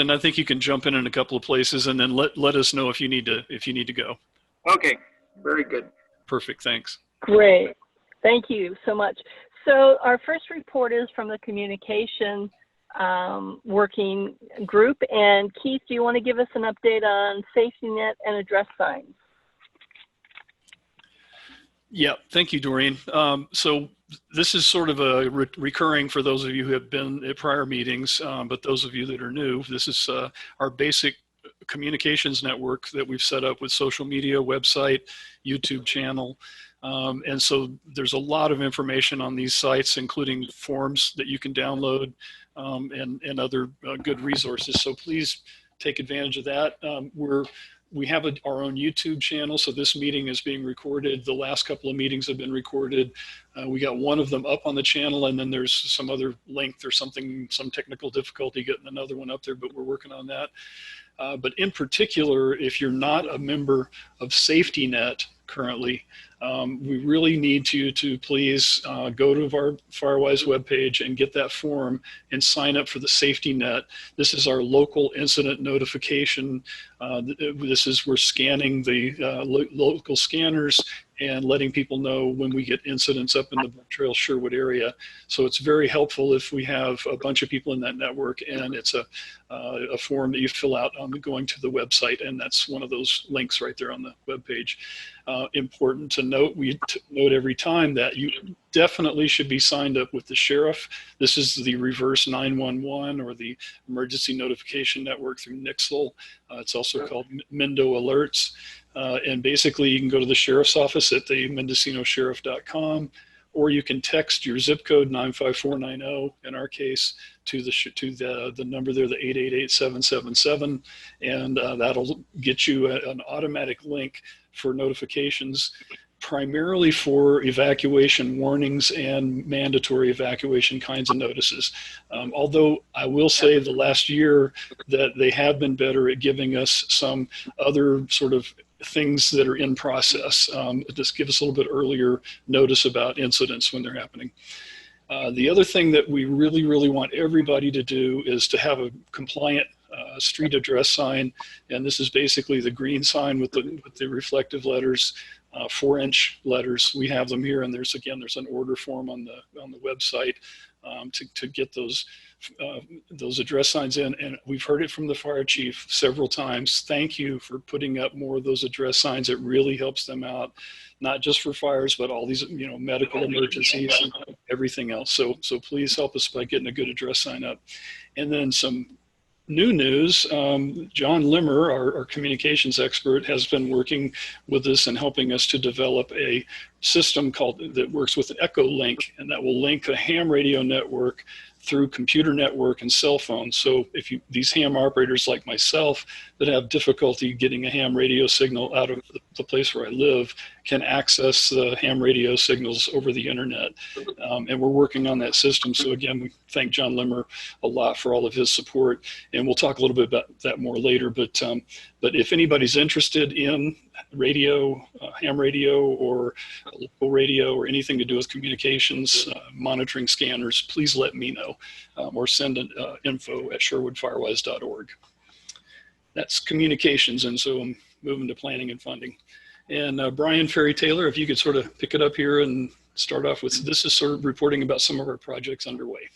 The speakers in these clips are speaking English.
and I think you can jump in a couple of places, and then let us know if you need to go. Okay, very good. Perfect. Thanks. Great. Thank you so much. So our first report is from the communication working group. And Keith, do you want to give us an update on safety net and address signs? Yeah, thank you, Doreen. So this is sort of a recurring for those of you who have been at prior meetings, but those of you that are new, this is our basic communications network that we've set up with social media, website, YouTube channel. And so there's a lot of information on these sites, including forms that you can download and other good resources. So please take advantage of that. We have our own YouTube channel, so this meeting is being recorded. The last couple of meetings have been recorded. We got one of them up on the channel, and then there's some other length or something, some technical difficulty getting another one up there, but we're working on that. But in particular, if you're not a member of Safety Net currently, we really need you to please go to our Firewise webpage and get that form and sign up for the Safety Net. This is our local incident notification. We're scanning the local scanners and letting people know when we get incidents up in the Brooktrails Sherwood area. So it's very helpful if we have a bunch of people in that network, and it's a form that you fill out on going to the website, and that's one of those links right there on the webpage. Important to note, we note every time that you definitely should be signed up with the sheriff. This is the reverse 911 or the emergency notification network through Nixle. It's also called Mendo Alerts. And basically you can go to the sheriff's office at the MendocinoSheriff.com, or you can text your zip code 95490 in our case to the number there, the 888-777, and that'll get you an automatic link for notifications, primarily for evacuation warnings and mandatory evacuation kinds of notices. Although I will say the last year that they have been better at giving us some other sort of things that are in process. Just give us a little bit earlier notice about incidents when they're happening. The other thing that we really, really want everybody to do is to have a compliant street address sign. And this is basically the green sign with the reflective letters, 4-inch letters. We have them here, and there's an order form on the website to get those address signs in. And we've heard it from the fire chief several times. Thank you for putting up more of those address signs. It really helps them out, not just for fires, but all these medical emergencies and everything else. So please help us by getting a good address sign up. And then some new news, John Limmer, our communications expert, has been working with us and helping us to develop a system that works with an Echo Link, and that will link a ham radio network through computer network and cell phone. So if these ham operators like myself that have difficulty getting a ham radio signal out of the place where I live can access the ham radio signals over the internet. And we're working on that system. So again, we thank John Limmer a lot for all of his support. And we'll talk a little bit about that more later. But if anybody's interested in radio, ham radio or local radio or anything to do with communications, monitoring scanners, please let me know or send an info at sherwoodfirewise.org. That's communications, and so I'm moving to planning and funding. And Brian Ferry-Taylor, if you could sort of pick it up here and start off with, this is sort of reporting about some of our projects underway.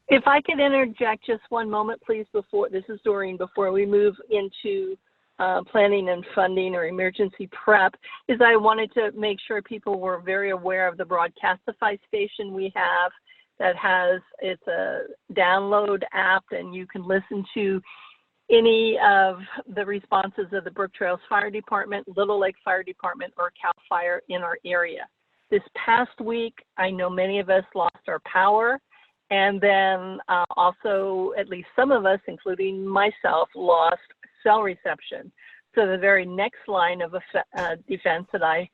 If I could interject just one moment, please, this is Doreen, before we move into planning and funding or emergency prep, is I wanted to make sure people were very aware of the Broadcastify station we have it's a download app, and you can listen to any of the responses of the Brooktrails Fire Department, Little Lake Fire Department, or CAL FIRE in our area. This past week, I know many of us lost our power, and then also at least some of us, including myself, lost cell reception. So the very next line of defense that I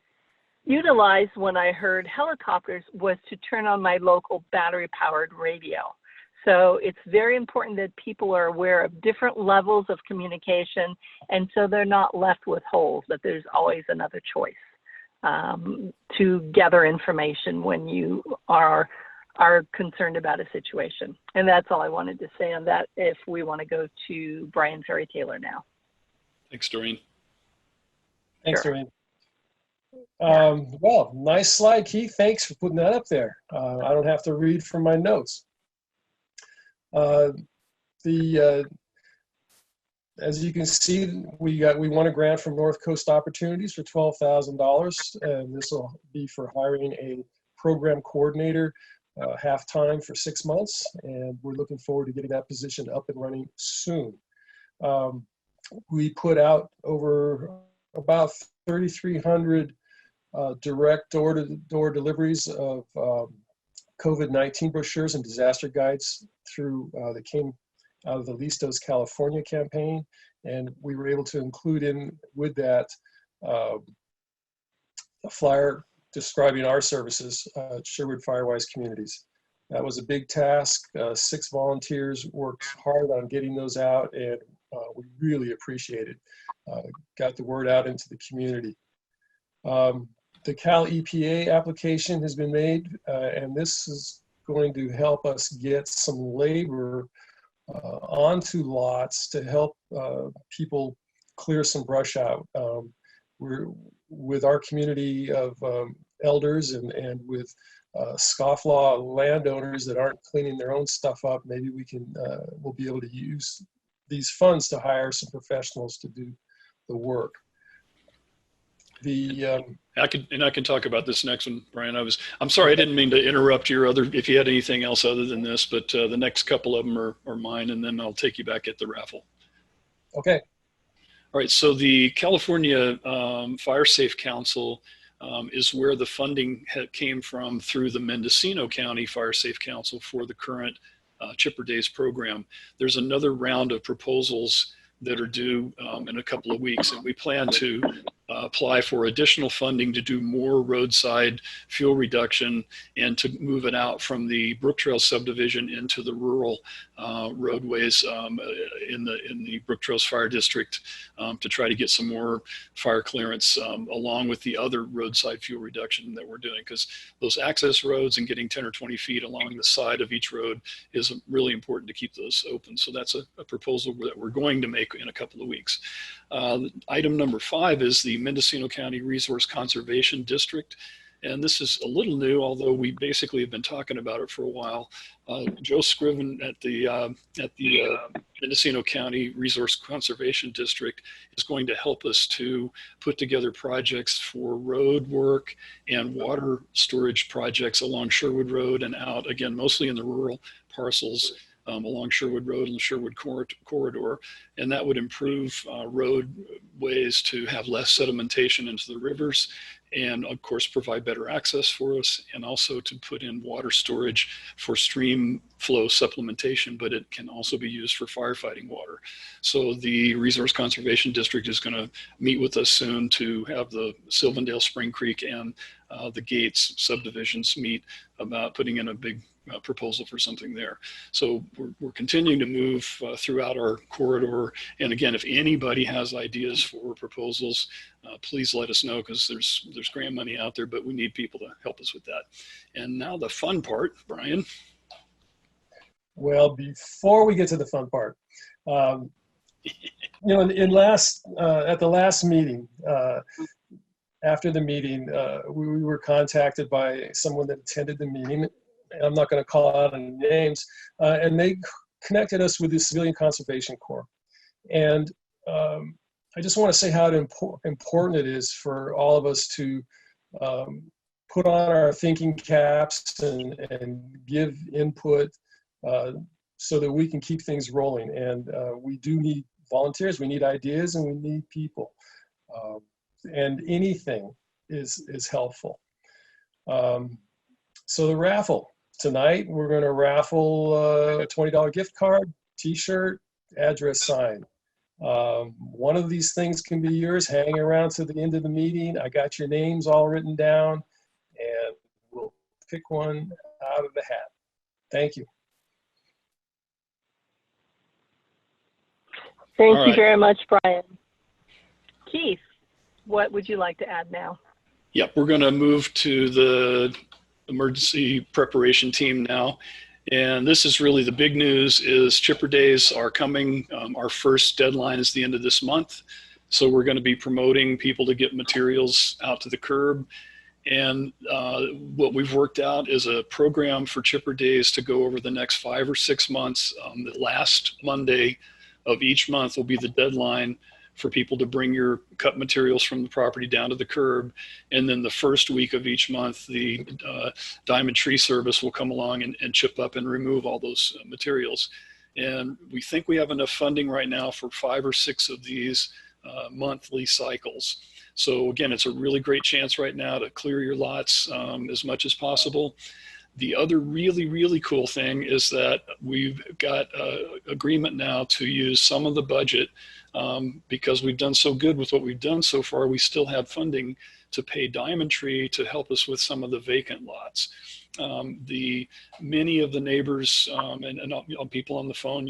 utilized when I heard helicopters was to turn on my local battery-powered radio. So it's very important that people are aware of different levels of communication, and so they're not left with holes, that there's always another choice to gather information when you are are concerned about a situation. And that's all I wanted to say on that, if we want to go to Brian Perry Taylor now. Thanks, Doreen. Thanks, Sure. Doreen. Well, nice slide, Keith. Thanks for putting that up there. I don't have to read from my notes. As you can see, we won a grant from North Coast Opportunities for $12,000, and this will be for hiring a program coordinator half-time for 6 months, and we're looking forward to getting that position up and running soon. We put out over about 3,300 direct door-to-door deliveries of COVID-19 brochures and disaster guides through that came out of the Listos California campaign, and we were able to include in with that a flyer describing our services, Sherwood Firewise Communities. That was a big task. 6 volunteers worked hard on getting those out, and we really appreciate it. Got the word out into the community. The Cal EPA application has been made, and this is going to help us get some labor onto lots to help people clear some brush out. We're with our community of elders and with scofflaw landowners that aren't cleaning their own stuff up. Maybe we'll be able to use these funds to hire some professionals to do the work. I can talk about this next one, Brian. I'm sorry, I didn't mean to interrupt if you had anything else other than this, but the next couple of them are mine, and then I'll take you back at the raffle. Okay. All right, so the California Fire Safe Council is where the funding came from through the Mendocino County Fire Safe Council for the current Chipper Days program. There's another round of proposals that are due in a couple of weeks, and we plan to apply for additional funding to do more roadside fuel reduction and to move it out from the Brooktrails subdivision into the rural roadways in the Brooktrails Fire District to try to get some more fire clearance along with the other roadside fuel reduction that we're doing, because those access roads and getting 10 or 20 feet along the side of each road is really important to keep those open. So that's a proposal that we're going to make in a couple of weeks. Item number 5 is the Mendocino County Resource Conservation District. And this is a little new, although we basically have been talking about it for a while. Joe Scriven at the Mendocino County Resource Conservation District is going to help us to put together projects for road work and water storage projects along Sherwood Road and out, again, mostly in the rural parcels along Sherwood Road and the Sherwood corridor. And that would improve roadways to have less sedimentation into the rivers, and of course provide better access for us, and also to put in water storage for stream flow supplementation, but it can also be used for firefighting water. So the Resource Conservation District is going to meet with us soon to have the Sylvandale, Spring Creek, and the Gates subdivisions meet about putting in a big proposal for something there. So we're continuing to move throughout our corridor. And again, if anybody has ideas for proposals, please let us know, because there's grant money out there, but we need people to help us with that. And now the fun part, Brian. Well, before we get to the fun part, at the last meeting, after the meeting, we were contacted by someone that attended the meeting. I'm not going to call out any names, and they connected us with the Civilian Conservation Corps. And I just want to say how important it is for all of us to put on our thinking caps and give input so that we can keep things rolling. And we do need volunteers, we need ideas, and we need people. And anything is helpful. So the raffle. Tonight, we're going to raffle a $20 gift card, t-shirt, address sign. One of these things can be yours. Hang around to the end of the meeting. I got your names all written down, and we'll pick one out of the hat. Thank you. Thank you very much, Brian. Keith, what would you like to add now? Yep, we're going to move to the emergency preparation team now. And this is really the big news is chipper days are coming. Our first deadline is the end of this month. So we're going to be promoting people to get materials out to the curb. And what we've worked out is a program for chipper days to go over the next 5 or 6 months. The last Monday of each month will be the deadline for people to bring your cut materials from the property down to the curb. And then the first week of each month, the Diamond Tree Service will come along and chip up and remove all those materials. And we think we have enough funding right now for 5 or 6 of these monthly cycles. So again, it's a really great chance right now to clear your lots as much as possible. The other really, really cool thing is that we've got agreement now to use some of the budget because we've done so good with what we've done so far. We still have funding to pay Diamond Tree to help us with some of the vacant lots. Many of the neighbors and people on the phone,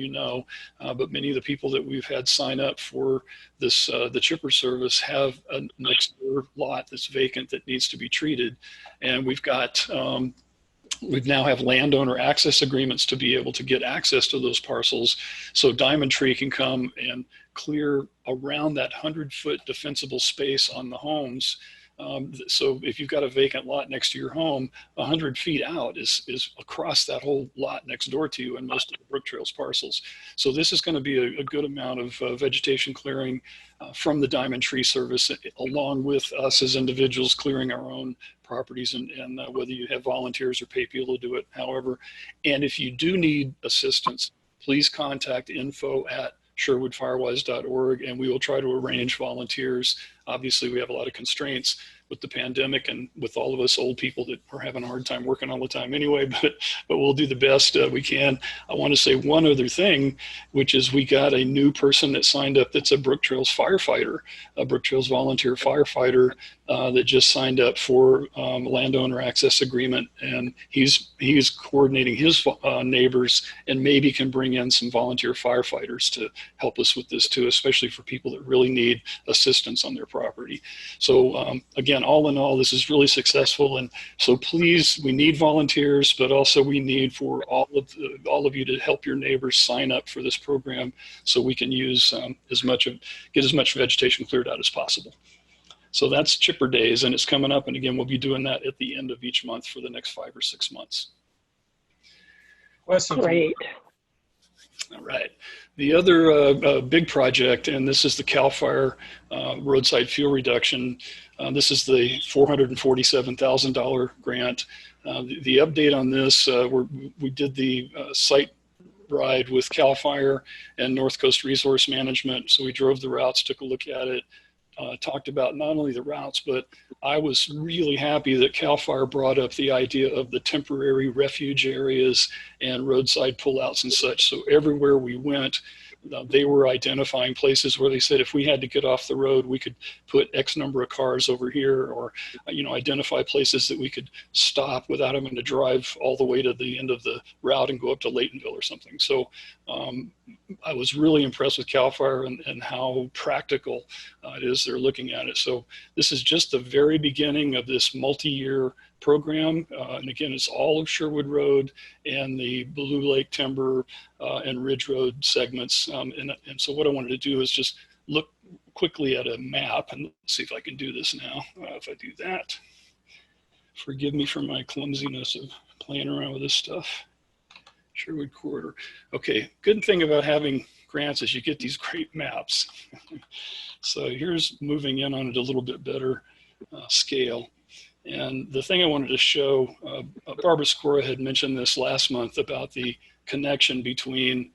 but many of the people that we've had sign up for this, the chipper service have a next door lot that's vacant that needs to be treated. And we've got, we now have landowner access agreements to be able to get access to those parcels. So Diamond Tree can come and clear around that 100-foot defensible space on the homes. So if you've got a vacant lot next to your home, 100 feet out is across that whole lot next door to you and most of the Brooktrails parcels. So this is going to be a good amount of vegetation clearing from the Diamond Tree Service, along with us as individuals clearing our own properties, and whether you have volunteers or pay people to do it, however. And if you do need assistance, please contact info@sherwoodfirewise.org, and we will try to arrange volunteers. Obviously, we have a lot of constraints with the pandemic and with all of us old people that are having a hard time working all the time anyway, but we'll do the best we can. I want to say one other thing, which is we got a new person that signed up that's a Brooktrails firefighter, a Brooktrails volunteer firefighter that just signed up for a landowner access agreement, and he's coordinating his neighbors and maybe can bring in some volunteer firefighters to help us with this too, especially for people that really need assistance on their property. So again, all in all, this is really successful, and so please, we need volunteers, but also we need for all of you to help your neighbors sign up for this program so we can use get as much vegetation cleared out as possible. So that's chipper days, and it's coming up, and again, we'll be doing that at the end of each month for the next 5 or 6 months. Great. All right. The other big project, and this is the CAL FIRE roadside fuel reduction. This is the $447,000 grant. The update on this, we did the site ride with CAL FIRE and North Coast Resource Management. So we drove the routes, took a look at it, talked about not only the routes, but I was really happy that CAL FIRE brought up the idea of the temporary refuge areas and roadside pullouts and such. So everywhere we went, they were identifying places where they said if we had to get off the road, we could put X number of cars over here, or identify places that we could stop without having to drive all the way to the end of the route and go up to Laytonville or something. So I was really impressed with CAL FIRE and how practical it is they're looking at it. So this is just the very beginning of this multi-year program. And again, it's all of Sherwood Road and the Blue Lake Timber and Ridge Road segments. And so what I wanted to do is just look quickly at a map and see if I can do this now. If I do that, forgive me for my clumsiness of playing around with this stuff. Sherwood Corridor. Okay, good thing about having grants is you get these great maps. So here's moving in on it a little bit better scale. And the thing I wanted to show, Barbara Skora had mentioned this last month about the connection between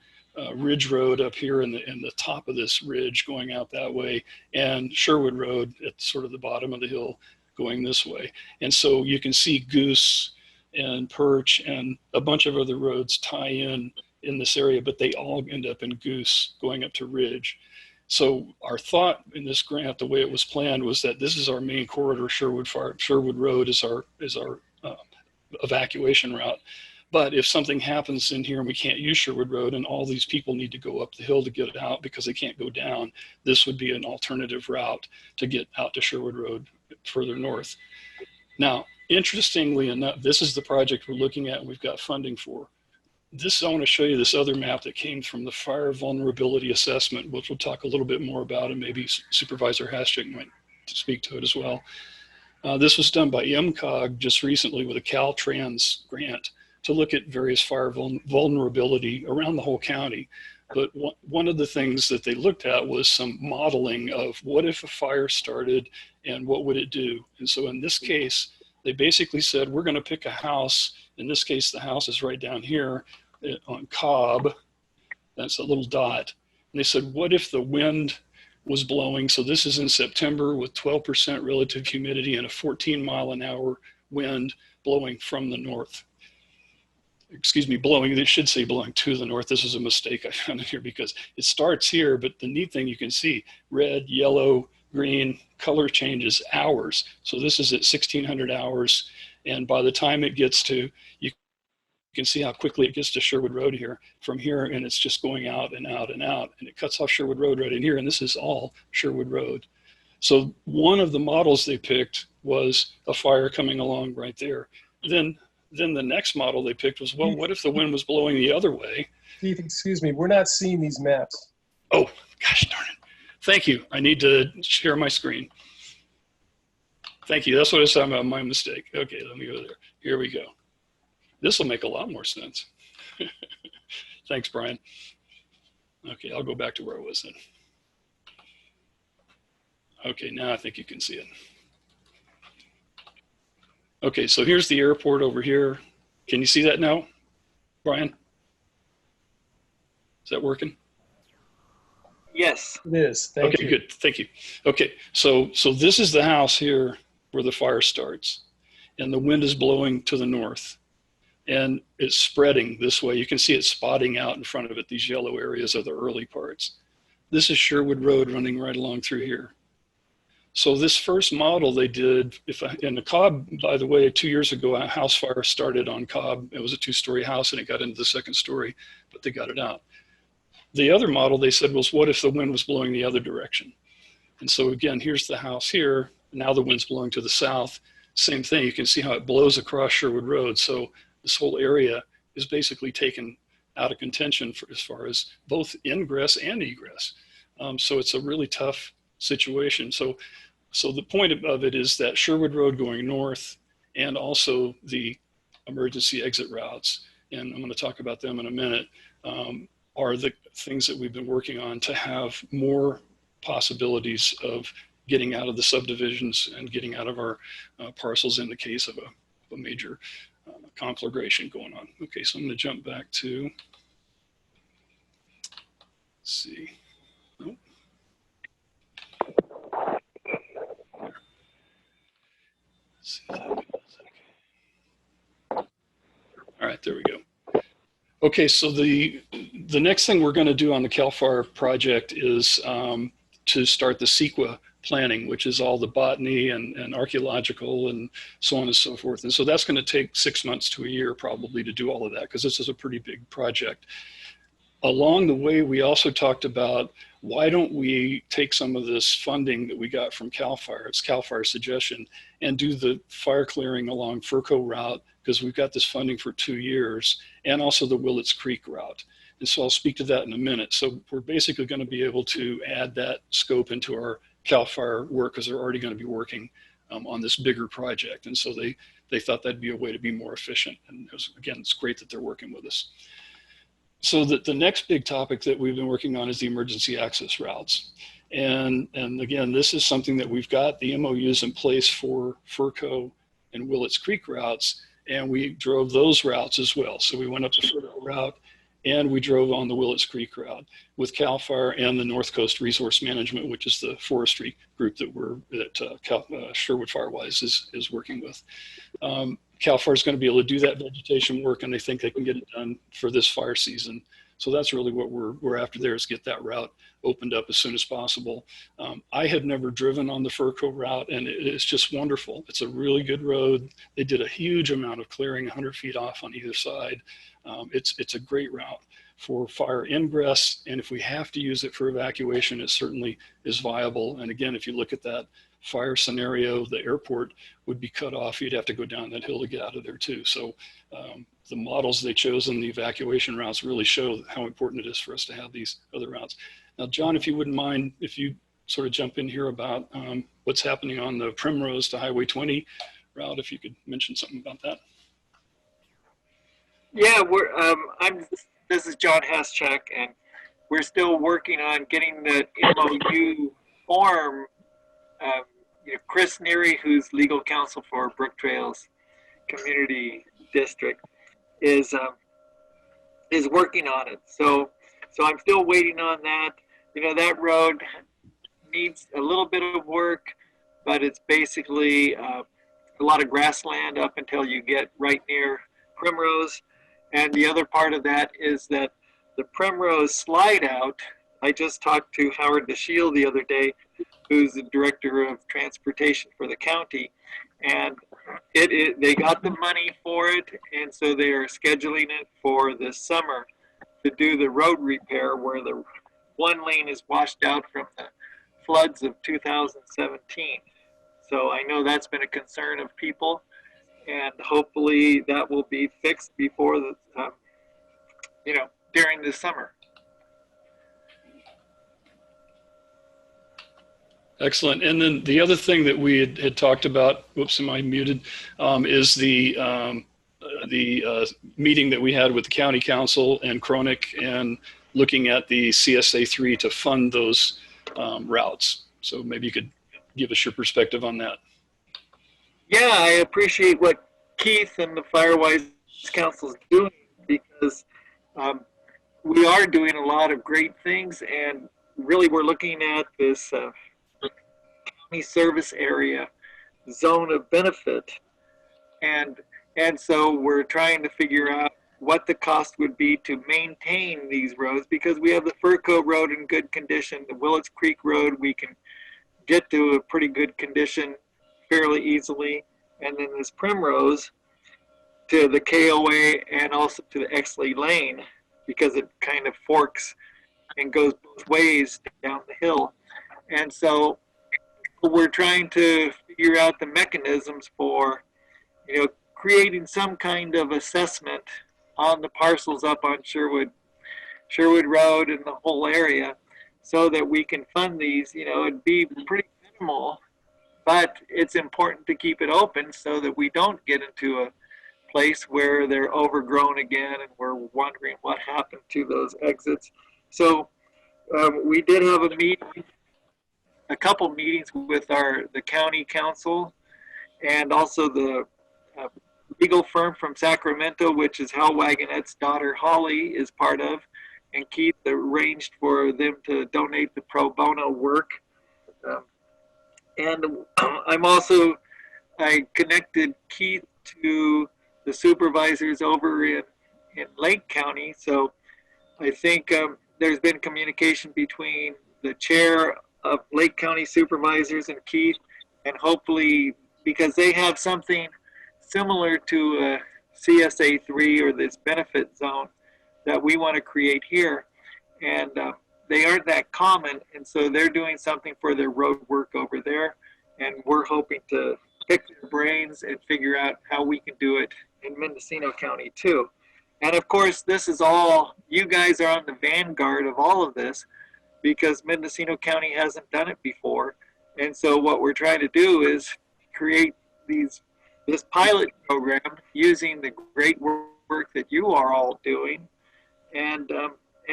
Ridge Road up here in the top of this ridge going out that way, and Sherwood Road at sort of the bottom of the hill going this way. And so you can see Goose and Perch and a bunch of other roads tie in this area, but they all end up in Goose going up to Ridge. So our thought in this grant, the way it was planned, was that this is our main corridor. Sherwood Road is our evacuation route. But if something happens in here and we can't use Sherwood Road and all these people need to go up the hill to get it out because they can't go down, this would be an alternative route to get out to Sherwood Road further north. Now, Interestingly enough, this is the project we're looking at and we've got funding for. I want to show you this other map that came from the Fire Vulnerability Assessment, which we'll talk a little bit more about, and maybe Supervisor Haschik might speak to it as well. This was done by MCOG just recently with a Caltrans grant to look at various fire vulnerability around the whole county. But one of the things that they looked at was some modeling of what if a fire started and what would it do? And so in this case, they basically said, we're going to pick a house. In this case, the house is right down here on Cobb. That's a little dot. And they said, what if the wind was blowing? So this is in September with 12% relative humidity and a 14-mile-an-hour wind blowing from the north. Excuse me, blowing, they should say blowing to the north. This is a mistake I found here because it starts here, but the neat thing you can see, red, yellow, green, color changes hours. So this is at 1600 hours. And by the time it gets to, you can see how quickly it gets to Sherwood Road here from here, and it's just going out and out and out, and it cuts off Sherwood Road right in here, and this is all Sherwood Road. So one of the models they picked was a fire coming along right there. Then the next model they picked was, well, what if the wind was blowing the other way? Keith, excuse me, we're not seeing these maps. Oh, gosh darn it. Thank you. I need to share my screen. Thank you. That's what I was talking about, my mistake. Okay, let me go there. Here we go. This will make a lot more sense. Thanks, Brian. Okay, I'll go back to where I was then. Okay, now I think you can see it. Okay, so here's the airport over here. Can you see that now, Brian? Is that working? Yes. It is. Thank you. Okay, good. Thank you. Okay, so this is the house here where the fire starts, and the wind is blowing to the north, and it's spreading this way. You can see it spotting out in front of it. These yellow areas are the early parts. This is Sherwood Road running right along through here. So this first model they did, in the Cobb, by the way, 2 years ago, a house fire started on Cobb. It was a 2-story house and it got into the 2nd story, but they got it out. The other model they said was, what if the wind was blowing the other direction? And so again, here's the house here. Now the wind's blowing to the south. Same thing, you can see how it blows across Sherwood Road. So this whole area is basically taken out of contention as far as both ingress and egress. So it's a really tough situation. So the point of it is that Sherwood Road going north and also the emergency exit routes, and I'm going to talk about them in a minute, are the things that we've been working on to have more possibilities of getting out of the subdivisions and getting out of our parcels in the case of a major conflagration going on. Okay, so I'm going to jump back to, let's see. Nope. Let's see if that goes. Okay. All right, there we go. Okay, so the next thing we're going to do on the CAL FIRE project is to start the CEQA planning, which is all the botany and archaeological and so on and so forth. And so that's going to take 6 months to a year probably to do all of that, because this is a pretty big project. Along the way, we also talked about, why don't we take some of this funding that we got from CAL FIRE, it's CAL FIRE's suggestion, and do the fire clearing along FERCO route, because we've got this funding for 2 years, and also the Willits Creek route. And so I'll speak to that in a minute. So we're basically going to be able to add that scope into our CAL FIRE work, because they're already going to be working on this bigger project. And so they thought that'd be a way to be more efficient. And again, it's great that they're working with us. So the next big topic that we've been working on is the emergency access routes. And again, this is something that we've got the MOUs in place for FERCO and Willits Creek routes, and we drove those routes as well. So we went up the FERCO route and we drove on the Willits Creek route with CAL FIRE and the North Coast Resource Management, which is the forestry group that Sherwood Firewise is working with. CAL FIRE is going to be able to do that vegetation work, and they think they can get it done for this fire season. So that's really what we're after there, is get that route opened up as soon as possible. I had never driven on the FERCO route, and it's just wonderful. It's a really good road. They did a huge amount of clearing, 100 feet off on either side. It's a great route. for fire ingress. And if we have to use it for evacuation, it certainly is viable. And again, if you look at that fire scenario, the airport would be cut off. You'd have to go down that hill to get out of there too. So the models they chose in the evacuation routes really show how important it is for us to have these other routes. Now, John, if you wouldn't mind, if you sort of jump in here about what's happening on the Primrose to Highway 20 route, if you could mention something about that. Yeah, this is John Haschak, and we're still working on getting the MOU form. Chris Neary, who's legal counsel for Brooktrails Community District, is working on it. So I'm still waiting on that. That road needs a little bit of work, but it's basically a lot of grassland up until you get right near Primrose. And the other part of that is that the Primrose slide out, I just talked to Howard DeShiel the other day, who's the director of transportation for the county, and they got the money for it, and so they are scheduling it for this summer to do the road repair where the one lane is washed out from the floods of 2017. So I know that's been a concern of people, and hopefully that will be fixed before the, during the summer. Excellent. And then the other thing that we had talked about, whoops, am I muted, is the meeting that we had with the county council and Chronic and looking at the CSA 3 to fund those routes. So maybe you could give us your perspective on that. Yeah, I appreciate what Keith and the Firewise Council is doing, because we are doing a lot of great things, and really we're looking at this county service area zone of benefit, and so we're trying to figure out what the cost would be to maintain these roads, because we have the Fur Cove Road in good condition, the Willits Creek Road we can get to a pretty good condition fairly easily, and then this Primrose to the KOA and also to the Exley Lane, because it kind of forks and goes both ways down the hill. And so we're trying to figure out the mechanisms for, creating some kind of assessment on the parcels up on Sherwood Road and the whole area, so that we can fund these. It'd be pretty minimal, but it's important to keep it open so that we don't get into a place where they're overgrown again and we're wondering what happened to those exits. So we did have a couple meetings with the county council, and also the legal firm from Sacramento, which is Hal Wagonette's daughter Holly is part of, and Keith arranged for them to donate the pro bono work. And I connected Keith to the supervisors over in Lake County. So I think there's been communication between the chair of Lake County Supervisors and Keith, and hopefully, because they have something similar to a CSA 3 or this benefit zone that we want to create here, and they aren't that common, and so they're doing something for their road work over there, and we're hoping to pick their brains and figure out how we can do it in Mendocino County too. And of course, this is all, you guys are on the vanguard of all of this, because Mendocino County hasn't done it before. And so what we're trying to do is create this pilot program using the great work that you are all doing, and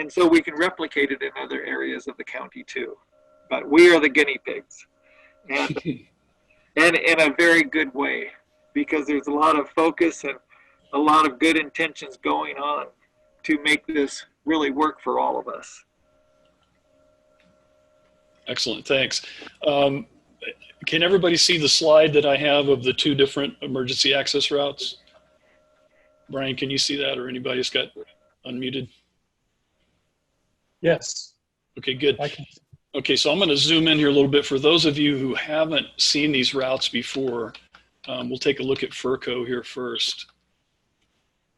so we can replicate it in other areas of the county too. But we are the guinea pigs, and in a very good way, because there's a lot of focus and a lot of good intentions going on to make this really work for all of us. Excellent, thanks. Can everybody see the slide that I have of the two different emergency access routes? Brian, can you see that, or anybody that's got unmuted? Yes. Okay, good. I can. Okay, so I'm going to zoom in here a little bit. For those of you who haven't seen these routes before, we'll take a look at Furco here first.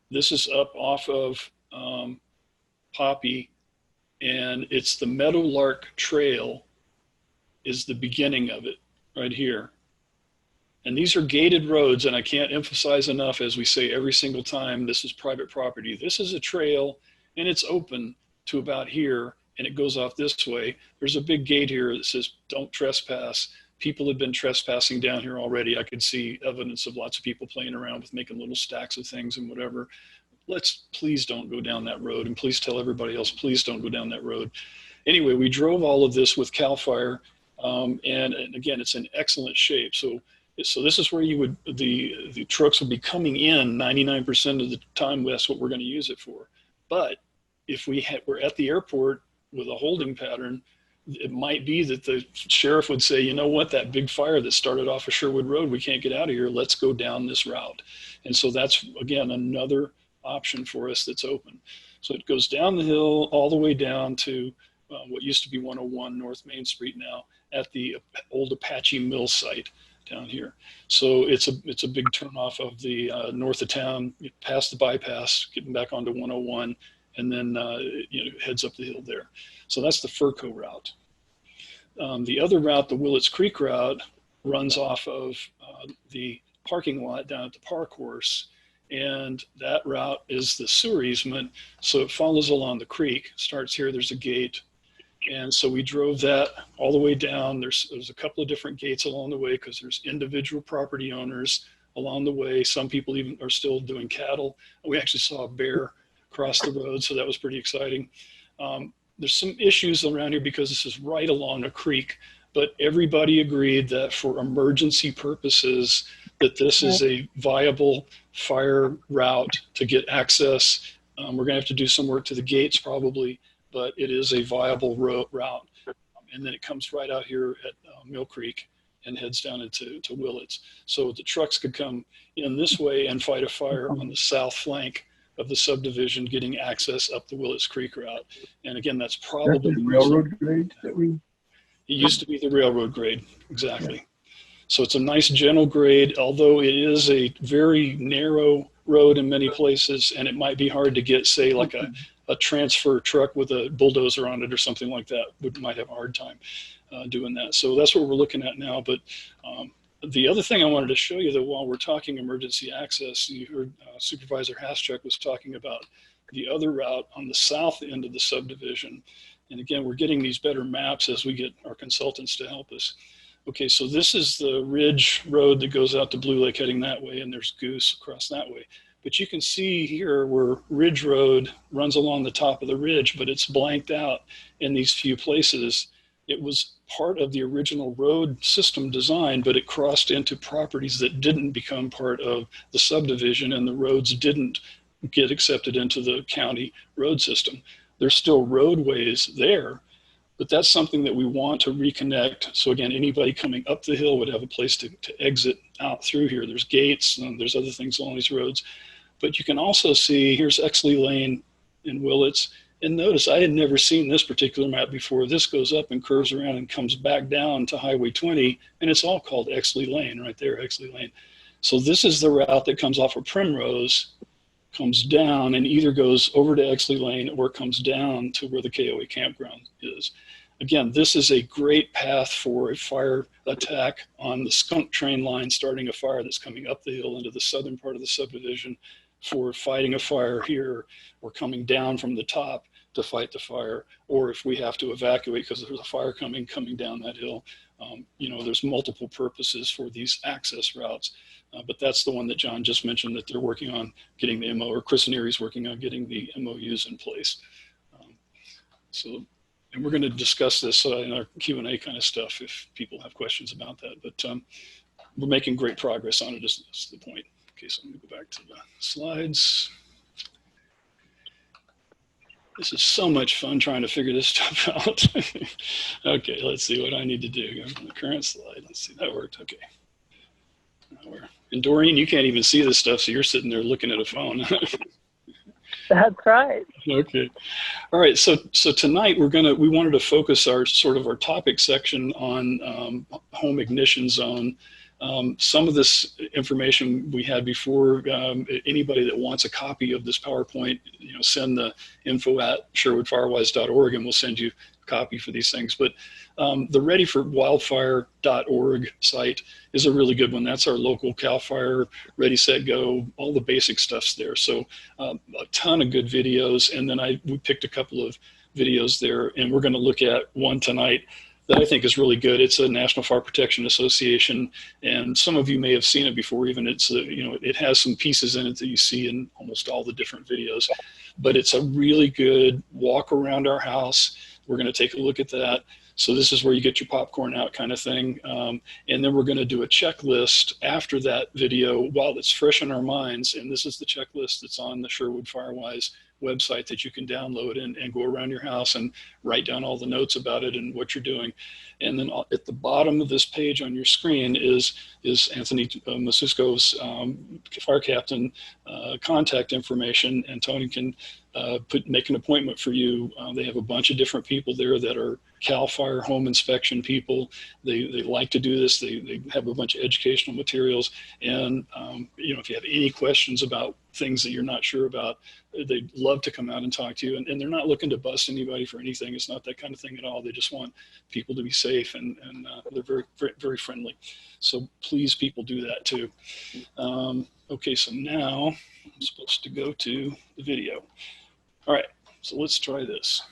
This is up off of Poppy, and it's the Meadowlark Trail is the beginning of it right here. And these are gated roads, and I can't emphasize enough, as we say every single time, this is private property. This is a trail, and it's open to about here, and it goes off this way. There's a big gate here that says, don't trespass. People have been trespassing down here already. I could see evidence of lots of people playing around with making little stacks of things and whatever. Please don't go down that road, and please tell everybody else, please don't go down that road. Anyway, we drove all of this with CAL FIRE, and again, it's in excellent shape. So this is where you would, the trucks would be coming in 99% of the time. That's what we're going to use it for. But if we're at the airport with a holding pattern, it might be that the sheriff would say, you know what, that big fire that started off of Sherwood Road, we can't get out of here. Let's go down this route. And so that's, again, another option for us that's open. So it goes down the hill all the way down to what used to be 101 North Main Street now, at the old Apache Mill site down here. So it's a big turnoff of the north of town, past the bypass, getting back onto 101, and then heads up the hill there. So that's the Furco route. The other route, the Willets Creek route, runs off of the parking lot down at the park horse, and that route is the sewer easement. So it follows along the creek, starts here, there's a gate. And so we drove that all the way down. There's a couple of different gates along the way because there's individual property owners along the way. Some people even are still doing cattle. We actually saw a bear cross the road, so that was pretty exciting. There's some issues around here because this is right along a creek, but everybody agreed that for emergency purposes, that this is a viable fire route to get access. We're gonna have to do some work to the gates probably, but it is a viable route. And then it comes right out here at Mill Creek and heads down into Willets. So the trucks could come in this way and fight a fire on the south flank of the subdivision, getting access up the Willets Creek route. And again, that's probably the railroad grade that we. It used to be the railroad grade, exactly. Yeah. So it's a nice gentle grade, although it is a very narrow road in many places, and it might be hard to get, say, like a transfer truck with a bulldozer on it or something like that. Might have a hard time doing that. So that's what we're looking at now. But the other thing I wanted to show you, though, while we're talking emergency access, you heard Supervisor Haschuk was talking about the other route on the south end of the subdivision. And again, we're getting these better maps as we get our consultants to help us. Okay, so this is the Ridge Road that goes out to Blue Lake heading that way, and there's Goose across that way. But you can see here where Ridge Road runs along the top of the ridge, but it's blanked out in these few places. It was part of the original road system design, but it crossed into properties that didn't become part of the subdivision, and the roads didn't get accepted into the county road system. There's still roadways there, but that's something that we want to reconnect. So again, anybody coming up the hill would have a place to exit out through here. There's gates and there's other things along these roads. But you can also see, here's Exley Lane in Willets. And notice, I had never seen this particular map before. This goes up and curves around and comes back down to Highway 20, and it's all called Exley Lane right there, Exley Lane. So this is the route that comes off of Primrose, comes down and either goes over to Exley Lane or comes down to where the KOA campground is. Again, this is a great path for a fire attack on the skunk train line, starting a fire that's coming up the hill into the southern part of the subdivision, for fighting a fire here, or coming down from the top to fight the fire, or if we have to evacuate because there's a fire coming down that hill. There's multiple purposes for these access routes, but that's the one that John just mentioned that they're working on getting the MO, or Chris Neary's working on getting the MOUs in place. And we're going to discuss this in our Q&A kind of stuff if people have questions about that, but we're making great progress on it, is the point. Okay, so I'm going to go back to the slides. This is so much fun trying to figure this stuff out. Okay, let's see what I need to do. Go on the current slide. Let's see, that worked. Okay. And Doreen, you can't even see this stuff, so you're sitting there looking at a phone. That's right. Okay. All right. So tonight we wanted to focus our topic section on home ignition zone. Some of this information we had before. Anybody that wants a copy of this PowerPoint, send the info@sherwoodfirewise.org and we'll send you a copy for these things. But the readyforwildfire.org site is a really good one. That's our local CAL FIRE, Ready, Set, Go, all the basic stuff's there. So a ton of good videos. And then we picked a couple of videos there, and we're going to look at one tonight that I think is really good. It's a National Fire Protection Association, and some of you may have seen it before. Even it has some pieces in it that you see in almost all the different videos, but it's a really good walk around our house. We're going to take a look at that. So this is where you get your popcorn out kind of thing. And then we're going to do a checklist after that video while it's fresh in our minds. And this is the checklist that's on the Sherwood Firewise website that you can download and go around your house and write down all the notes about it and what you're doing. And then at the bottom of this page on your screen is Anthony Masusko's fire captain contact information, and Tony can make an appointment for you. They have a bunch of different people there that are CAL FIRE home inspection people. They like to do this. They have a bunch of educational materials. And if you have any questions about things that you're not sure about, they'd love to come out and talk to you. And they're not looking to bust anybody for anything. It's not that kind of thing at all. They just want people to be safe, and they're very, very, very friendly. So please, people, do that too. Okay, so now I'm supposed to go to the video. All right, so let's try this.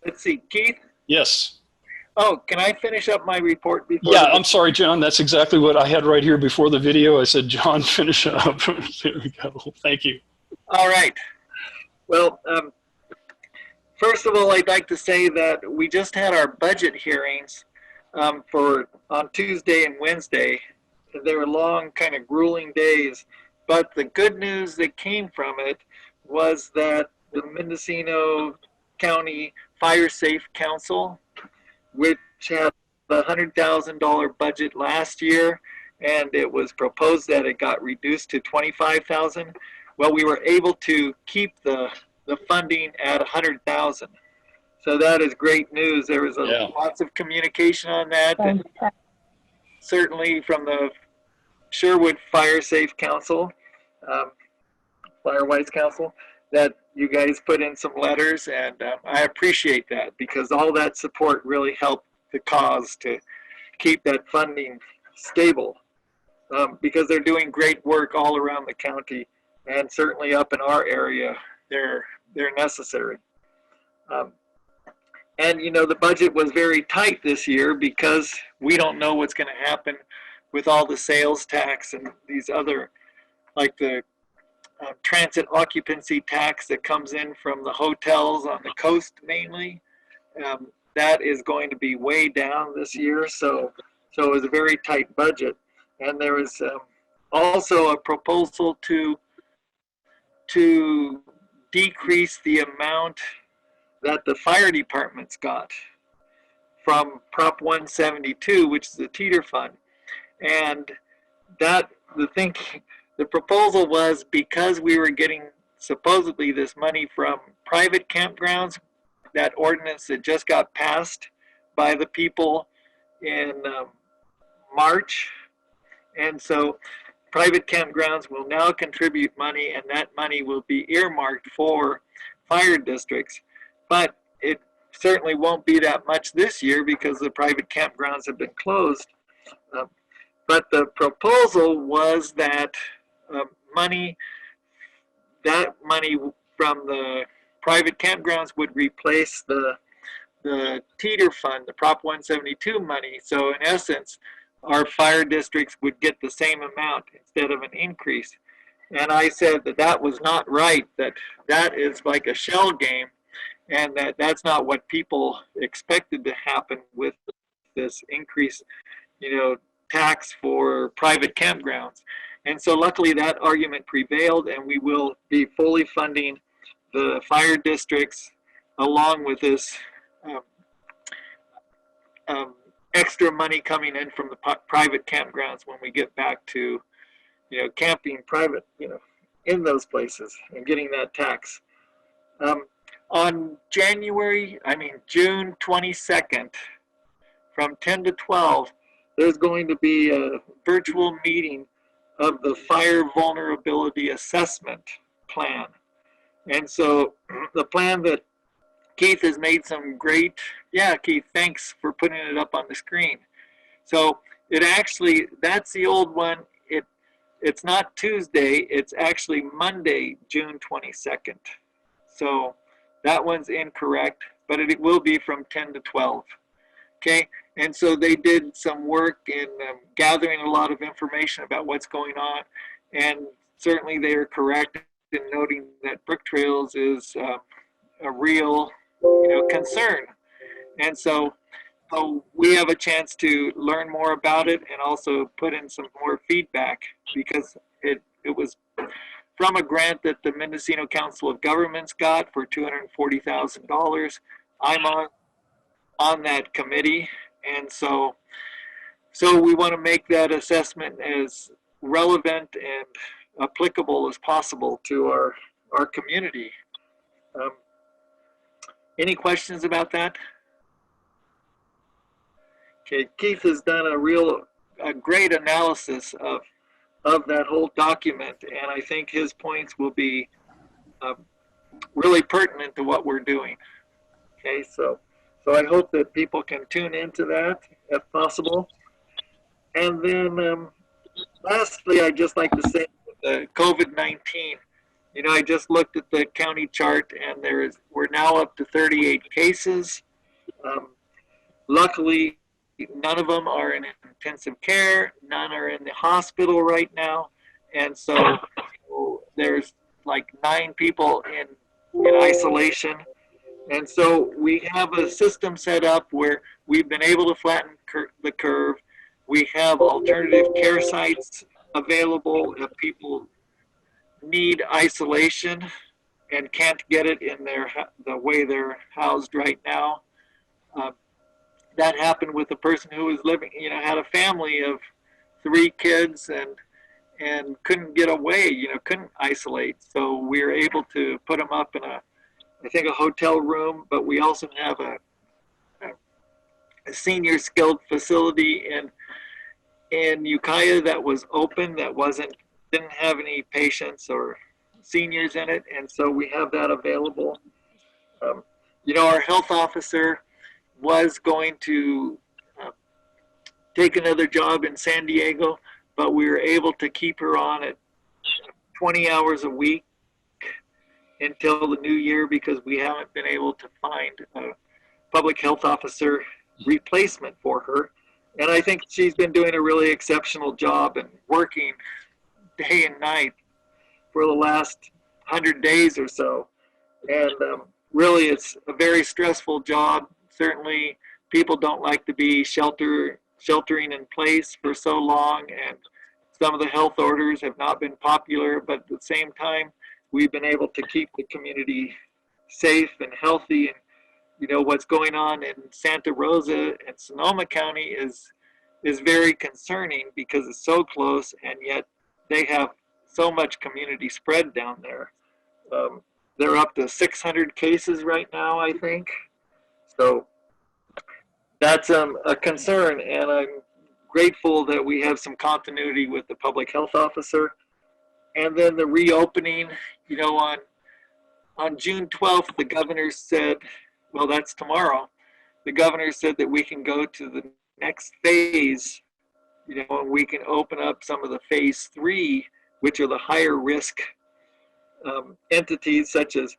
Let's see, Keith? Yes. Oh, can I finish up my report before? Yeah, I'm sorry, John. That's exactly what I had right here before the video. I said, John, finish up. There we go. Thank you. All right. Well, first of all, I'd like to say that we just had our budget hearings on Tuesday and Wednesday. They were long, kind of grueling days. But the good news that came from it was that the Mendocino County Fire Safe Council, which had a $100,000 budget last year, and it was proposed that it got reduced to $25,000. Well, we were able to keep the funding at $100,000. So that is great news. There was lots of communication on that, and certainly from the Sherwood Fire Safe Council, Firewise Council, that you guys put in some letters, and I appreciate that, because all that support really helped the cause to keep that funding stable, because they're doing great work all around the county, and certainly up in our area, they're necessary. And the budget was very tight this year because we don't know what's going to happen with all the sales tax and these other, like the transit occupancy tax that comes in from the hotels on the coast mainly. That is going to be way down this year, so it was a very tight budget. And there was also a proposal to decrease the amount that the fire departments got from Prop 172, which is the teeter fund. And the proposal was, because we were getting supposedly this money from private campgrounds, that ordinance that just got passed by the people in March. And so private campgrounds will now contribute money, and that money will be earmarked for fire districts. But it certainly won't be that much this year because the private campgrounds have been closed. But the proposal was that money from the private campgrounds would replace the teeter fund, the Prop 172 money. So in essence, our fire districts would get the same amount instead of an increase. And I said that was not right, that is like a shell game, and that's not what people expected to happen with this increase, tax for private campgrounds. And so luckily that argument prevailed, and we will be fully funding the fire districts along with this extra money coming in from the private campgrounds when we get back to, camping private, in those places and getting that tax. On June 22nd, from 10 to 12, there's going to be a virtual meeting of the fire vulnerability assessment plan. And so the plan that Keith has made some great, yeah, Keith, thanks for putting it up on the screen. So it actually, that's the old one. It's not Tuesday, it's actually Monday, June 22nd. So that one's incorrect, but it will be from 10 to 12. Okay, and so they did some work in gathering a lot of information about what's going on, and certainly they are correct in noting that Brooktrails is a real, concern. And so we have a chance to learn more about it and also put in some more feedback, because it was from a grant that the Mendocino Council of Governments got for $240,000. I'm on that committee, and so we want to make that assessment as relevant and applicable as possible to our community. Any questions about that? Okay, Keith has done a great analysis of that whole document, and I think his points will be really pertinent to what we're doing. Okay, so I hope that people can tune into that if possible. And then lastly, I'd just like to say the COVID-19, I just looked at the county chart, and we're now up to 38 cases. Luckily, none of them are in intensive care, none are in the hospital right now, and so there's like 9 people in isolation. And so we have a system set up where we've been able to flatten the curve. We have alternative care sites available if people need isolation and can't get it in the way they're housed right now. That happened with a person who was living, had a family of 3 kids and couldn't get away, couldn't isolate. So we were able to put them up in a hotel room, but we also have a senior skilled facility in Ukiah that was open, that didn't have any patients or seniors in it, and so we have that available. Our health officer was going to take another job in San Diego, but we were able to keep her on at 20 hours a week until the new year, because we haven't been able to find a public health officer replacement for her. And I think she's been doing a really exceptional job and working day and night for the last 100 days or so. And really, it's a very stressful job. Certainly, people don't like to be sheltering in place for so long, and some of the health orders have not been popular, but at the same time, we've been able to keep the community safe and healthy. And what's going on in Santa Rosa and Sonoma County is very concerning, because it's so close, and yet they have so much community spread down there. They're up to 600 cases right now, I think. So that's a concern, and I'm grateful that we have some continuity with the public health officer. And then the reopening, on June 12th, the governor said, well, that's tomorrow, the governor said that we can go to the next phase, and we can open up some of the phase 3, which are the higher risk entities, such as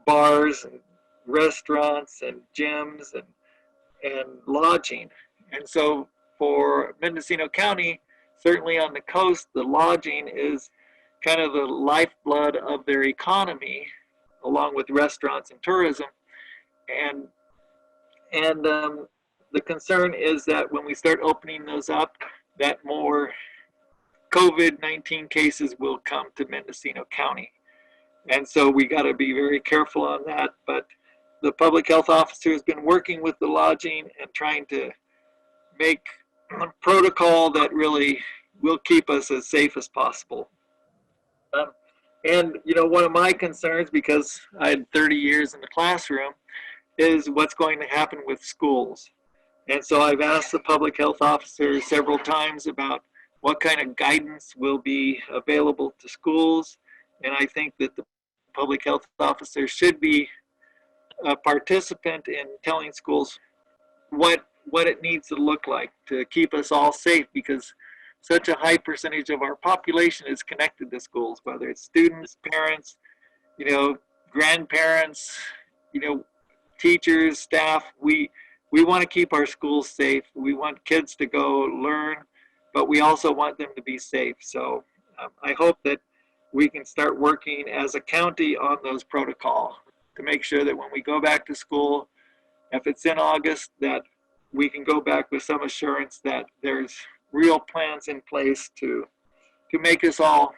bars and restaurants and gyms and lodging. And so for Mendocino County, certainly on the coast, the lodging is kind of the lifeblood of their economy, along with restaurants and tourism. And the concern is that when we start opening those up, that more COVID-19 cases will come to Mendocino County. And so we got to be very careful on that. But the public health officer has been working with the lodging and trying to make a protocol that really will keep us as safe as possible. And one of my concerns, because I had 30 years in the classroom, is what's going to happen with schools. And so I've asked the public health officer several times about what kind of guidance will be available to schools. And I think that the public health officer should be a participant in telling schools what it needs to look like to keep us all safe, because such a high percentage of our population is connected to schools, whether it's students, parents, grandparents, teachers, staff. We want to keep our schools safe. We want kids to go learn, but we also want them to be safe. So I hope that we can start working as a county on those protocols to make sure that when we go back to school, if it's in August, that we can go back with some assurance that there's real plans in place to make us all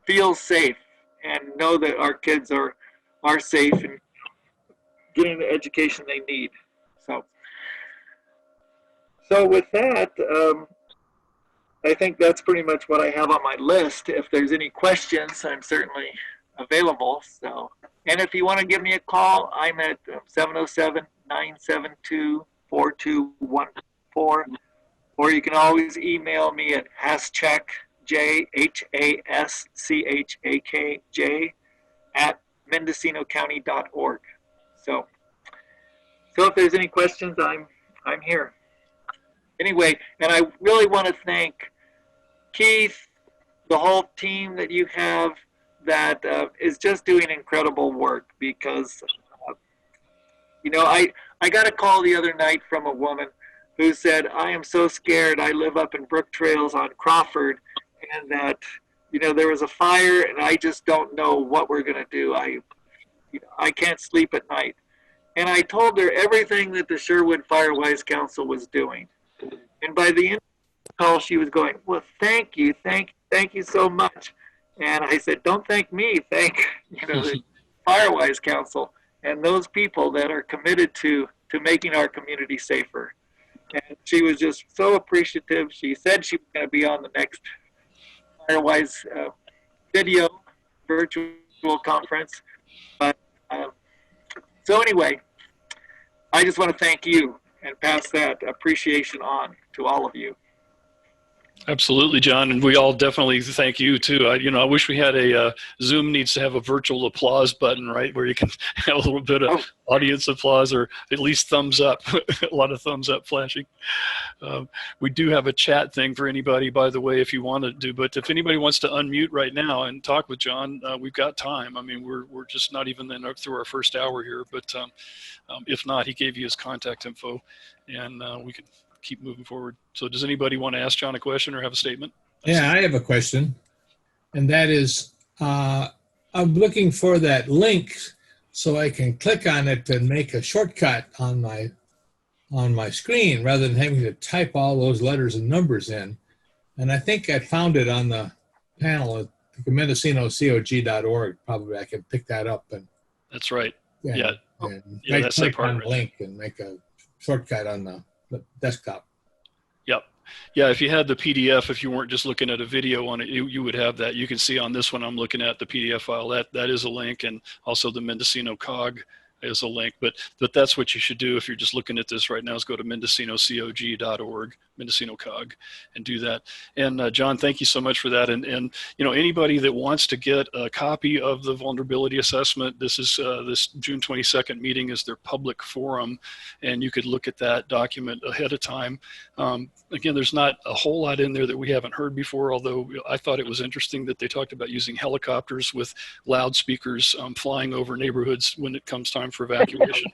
feel safe and know that our kids are safe and getting the education they need. So with that, I think that's pretty much what I have on my list. If there's any questions, I'm certainly available. So, and if you want to give me a call, I'm at 707-972-4214, or you can always email me at haschak, JHASCHAKJ, at mendocinocounty.org. So if there's any questions, I'm here. Anyway, and I really want to thank Keith, the whole team that you have that is just doing incredible work, because, I got a call the other night from a woman who said, I am so scared. I live up in Brooktrails on Crawford, and that, there was a fire and I just don't know what we're going to do. I can't sleep at night. And I told her everything that the Sherwood Firewise Council was doing. And by the end of the call, she was going, well, thank you so much. And I said, don't thank me, thank the Firewise Council and those people that are committed to making our community safer. And she was just so appreciative. She said she was going to be on the next Firewise video virtual conference. But so anyway, I just want to thank you and pass that appreciation on to all of you. Absolutely, John, and we all definitely thank you too. I wish we had a Zoom needs to have a virtual applause button, right, where you can have a little bit of audience applause, or at least thumbs up. A lot of thumbs up flashing. We do have a chat thing for anybody, by the way, if you want to do. But if anybody wants to unmute right now and talk with John, we've got time. I mean, we're just not even through our first hour here. But if not, he gave you his contact info, and we can keep moving forward. So does anybody want to ask John a question or have a statement? Yeah, I have a question. And that is, I'm looking for that link so I can click on it and make a shortcut on my screen rather than having to type all those letters and numbers in. And I think I found it on the panel at MendocinoCOG.org. Probably I can pick that up. And that's right. Yeah. That's that part. On the link and make a shortcut on the desktop. Yep. Yeah, if you had the PDF, if you weren't just looking at a video on it, you would have that. You can see on this one I'm looking at the PDF file, that is a link, and also the Mendocino COG is a link. But that's what you should do if you're just looking at this right now, is go to MendocinoCOG.org, Mendocino COG, and do that. And John, thank you so much for that. And anybody that wants to get a copy of the vulnerability assessment, this is this June 22nd meeting is their public forum, and you could look at that document ahead of time. Again, there's not a whole lot in there that we haven't heard before, although I thought it was interesting that they talked about using helicopters with loudspeakers flying over neighborhoods when it comes time for evacuation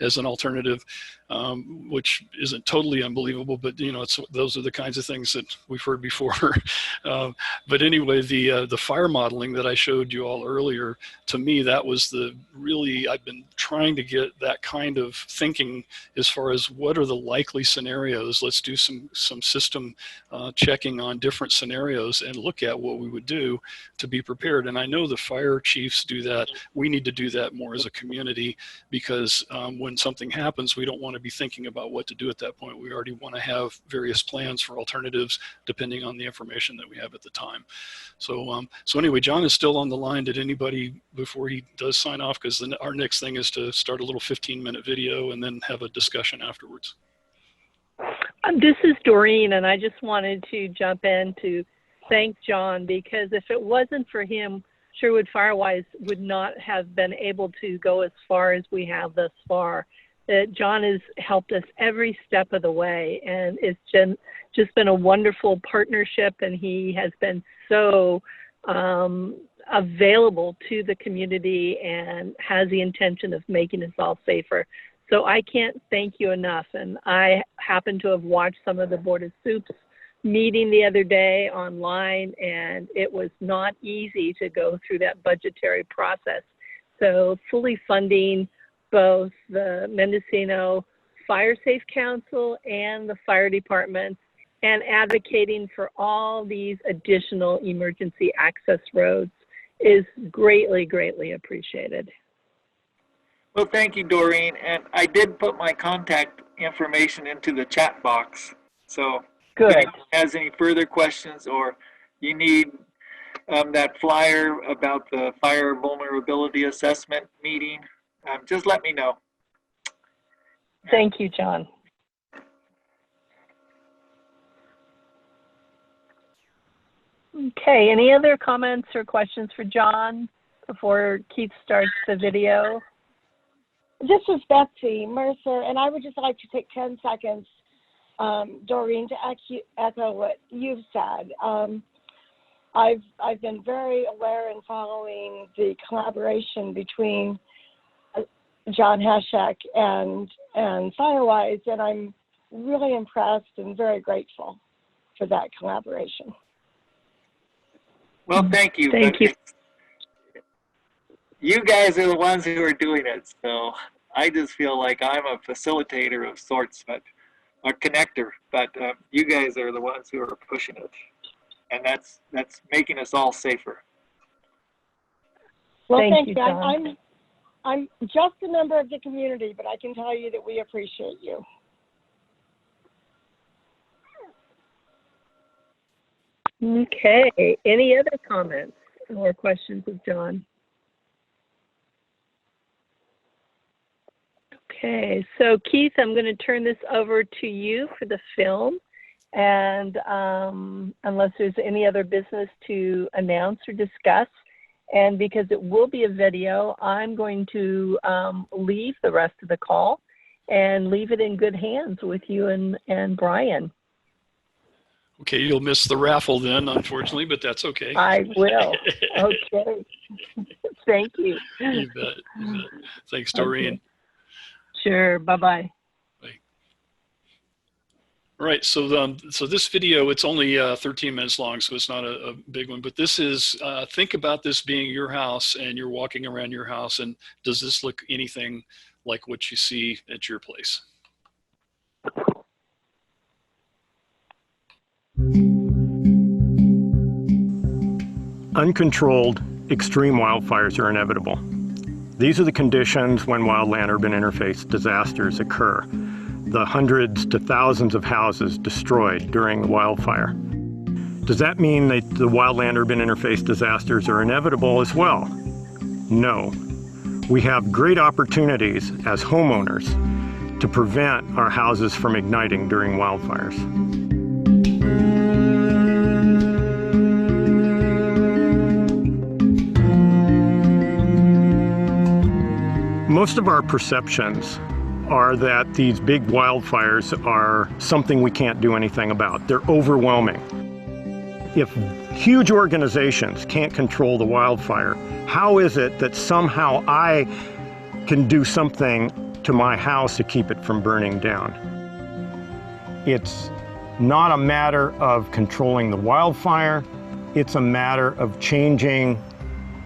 as an alternative, which isn't totally unbelievable, but those are the kinds of things that we've heard before. But anyway, the fire modeling that I showed you all earlier, to me, that was I've been trying to get that kind of thinking as far as what are the likely scenarios. Let's do some system checking on different scenarios and look at what we would do to be prepared. And I know the fire chiefs do that. We need to do that more as a community. emergency, because when something happens, we don't want to be thinking about what to do at that point. We already want to have various plans for alternatives depending on the information that we have at the time. So, so anyway, John is still on the line. Did anybody, before he does sign off, because our next thing is to start a little 15-minute video and then have a discussion afterwards. This is Doreen, and I just wanted to jump in to thank John, because if it wasn't for him, Sherwood Firewise would not have been able to go as far as we have thus far. John has helped us every step of the way, and it's just been a wonderful partnership, and he has been so available to the community and has the intention of making us all safer. So I can't thank you enough. And I happen to have watched some of the Board of Soups meeting the other day online, and it was not easy to go through that budgetary process. So fully funding both the Mendocino Fire Safe Council and the fire departments, and advocating for all these additional emergency access roads is greatly, greatly appreciated. Well, thank you, Doreen. And I did put my contact information into the chat box. So Good. if anyone has any further questions, or you need that flyer about the fire vulnerability assessment meeting, just let me know. Thank you, John. Okay, any other comments or questions for John before Keith starts the video? This is Betsy Mercer, and I would just like to take 10 seconds, Doreen, to echo what you've said. I've been very aware and following the collaboration between John Hashek and Firewise, and I'm really impressed and very grateful for that collaboration. Well, thank you. Thank you. You guys are the ones who are doing it, so I just feel like I'm a facilitator of sorts, but a connector. But you guys are the ones who are pushing it, and that's making us all safer. Well, Thank thank you, you. John. I'm just a member of the community, but I can tell you that we appreciate you. Okay, any other comments or questions of John? Okay, so Keith, I'm going to turn this over to you for the film. And unless there's any other business to announce or discuss, and because it will be a video, I'm going to leave the rest of the call and leave it in good hands with you and Brian. Okay, you'll miss the raffle then, unfortunately, but that's okay. I will. Okay. Thank you. You bet. You bet. Thanks, Doreen. Okay. Sure. Bye-bye. Bye. All right. So, so this video, it's only 13 minutes long, so it's not a big one. But this is, think about this being your house, and you're walking around your house, and does this look anything like what you see at your place? Uncontrolled, extreme wildfires are inevitable. These are the conditions when wildland-urban interface disasters occur. The hundreds to thousands of houses destroyed during a wildfire. Does that mean that the wildland-urban interface disasters are inevitable as well? No. We have great opportunities as homeowners to prevent our houses from igniting during wildfires. Most of our perceptions are that these big wildfires are something we can't do anything about. They're overwhelming. If huge organizations can't control the wildfire, how is it that somehow I can do something to my house to keep it from burning down? It's not a matter of controlling the wildfire. It's a matter of changing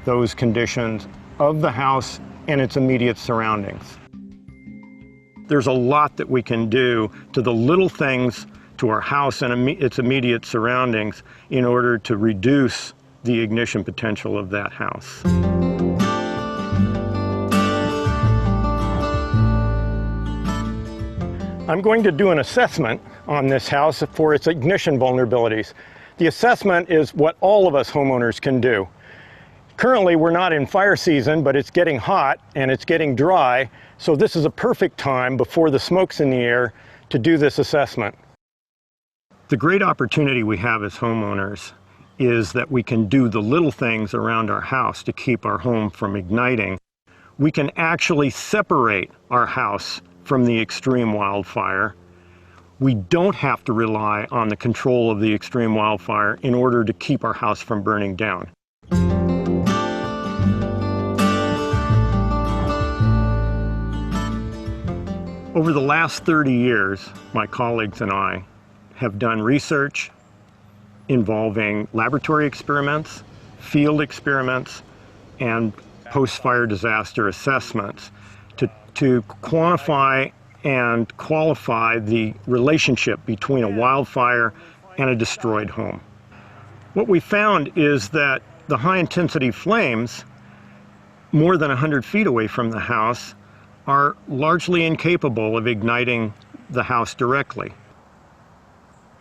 those conditions of the house and its immediate surroundings. There's a lot that we can do to the little things, to our house and its immediate surroundings, in order to reduce the ignition potential of that house. I'm going to do an assessment on this house for its ignition vulnerabilities. The assessment is what all of us homeowners can do. Currently, we're not in fire season, but it's getting hot and it's getting dry, so this is a perfect time before the smoke's in the air to do this assessment. The great opportunity we have as homeowners is that we can do the little things around our house to keep our home from igniting. We can actually separate our house from the extreme wildfire. We don't have to rely on the control of the extreme wildfire in order to keep our house from burning down. Over the last 30 years, my colleagues and I have done research involving laboratory experiments, field experiments, and post-fire disaster assessments to quantify and qualify the relationship between a wildfire and a destroyed home. What we found is that the high-intensity flames, more than 100 feet away from the house, are largely incapable of igniting the house directly.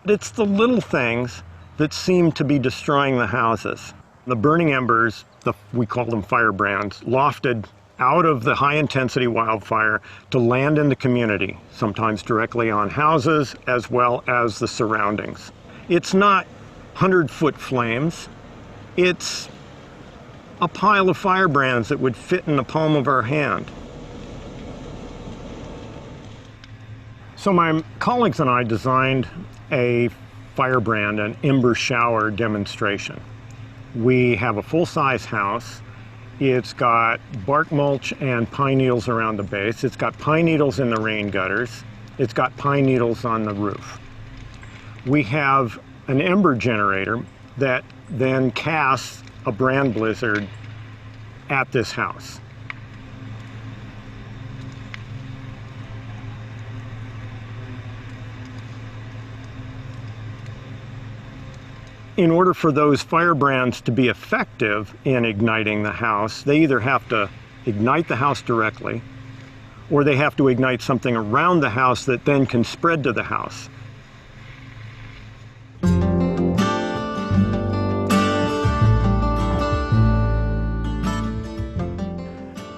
It's the little things that seem to be destroying the houses. The burning embers, we call them firebrands, lofted out of the high-intensity wildfire to land in the community, sometimes directly on houses as well as the surroundings. It's not 100-foot flames, it's a pile of firebrands that would fit in the palm of our hand. So my colleagues and I designed a firebrand, an ember shower demonstration. We have a full-size house. It's got bark mulch and pine needles around the base. It's got pine needles in the rain gutters. It's got pine needles on the roof. We have an ember generator that then casts a brand blizzard at this house. In order for those firebrands to be effective in igniting the house, they either have to ignite the house directly, or they have to ignite something around the house that then can spread to the house.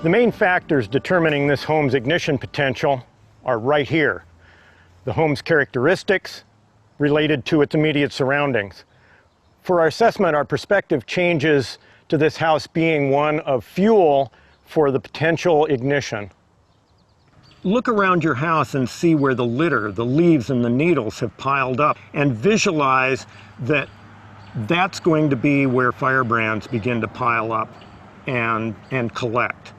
The main factors determining this home's ignition potential are right here. The home's characteristics related to its immediate surroundings. For our assessment, our perspective changes to this house being one of fuel for the potential ignition. Look around your house and see where the litter, the leaves, and the needles have piled up, and visualize that that's going to be where firebrands begin to pile up and collect.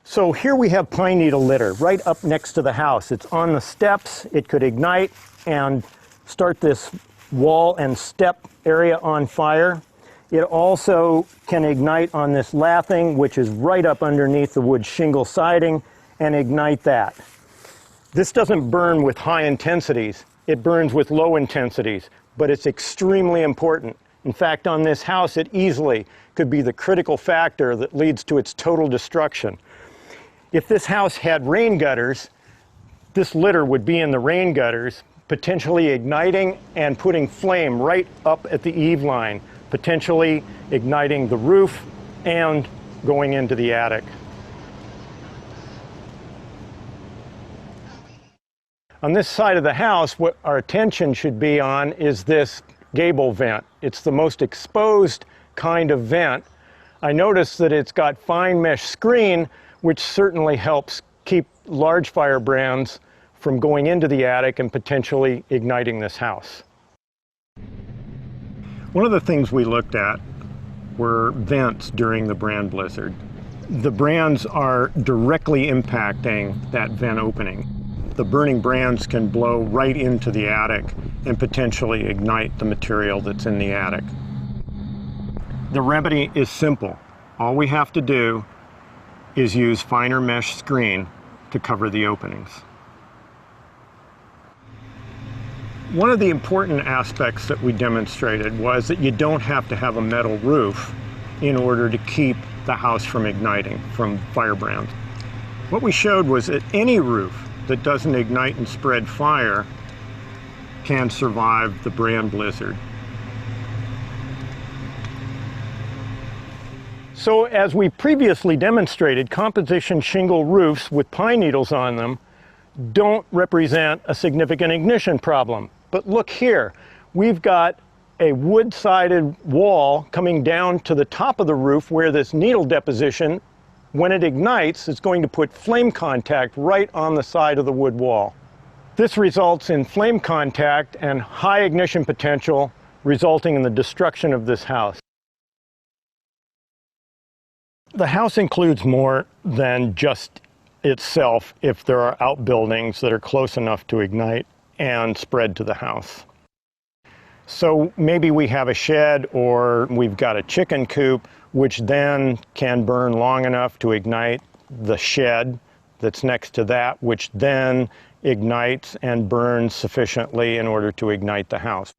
So here we have pine needle litter right up next to the house. It's on the steps. It could ignite and start this wall and step area on fire. It also can ignite on this lathing, which is right up underneath the wood shingle siding, and ignite that. This doesn't burn with high intensities. It burns with low intensities, but it's extremely important. In fact, on this house, it easily could be the critical factor that leads to its total destruction. If this house had rain gutters, this litter would be in the rain gutters, potentially igniting and putting flame right up at the eave line, potentially igniting the roof and going into the attic. On this side of the house, what our attention should be on is this gable vent. It's the most exposed kind of vent. I noticed that it's got fine mesh screen, which certainly helps keep large firebrands from going into the attic and potentially igniting this house. One of the things we looked at were vents during the brand blizzard. The brands are directly impacting that vent opening. The burning brands can blow right into the attic and potentially ignite the material that's in the attic. The remedy is simple. All we have to do is use finer mesh screen to cover the openings. One of the important aspects that we demonstrated was that you don't have to have a metal roof in order to keep the house from igniting from firebrands. What we showed was that any roof that doesn't ignite and spread fire can survive the brand blizzard. So as we previously demonstrated, composition shingle roofs with pine needles on them don't represent a significant ignition problem. But look here, we've got a wood-sided wall coming down to the top of the roof where this needle deposition, when it ignites, is going to put flame contact right on the side of the wood wall. This results in flame contact and high ignition potential, resulting in the destruction of this house. The house includes more than just itself if there are outbuildings that are close enough to ignite and spread to the house. So maybe we have a shed or we've got a chicken coop, which then can burn long enough to ignite the shed that's next to that, which then ignites and burns sufficiently in order to ignite the house.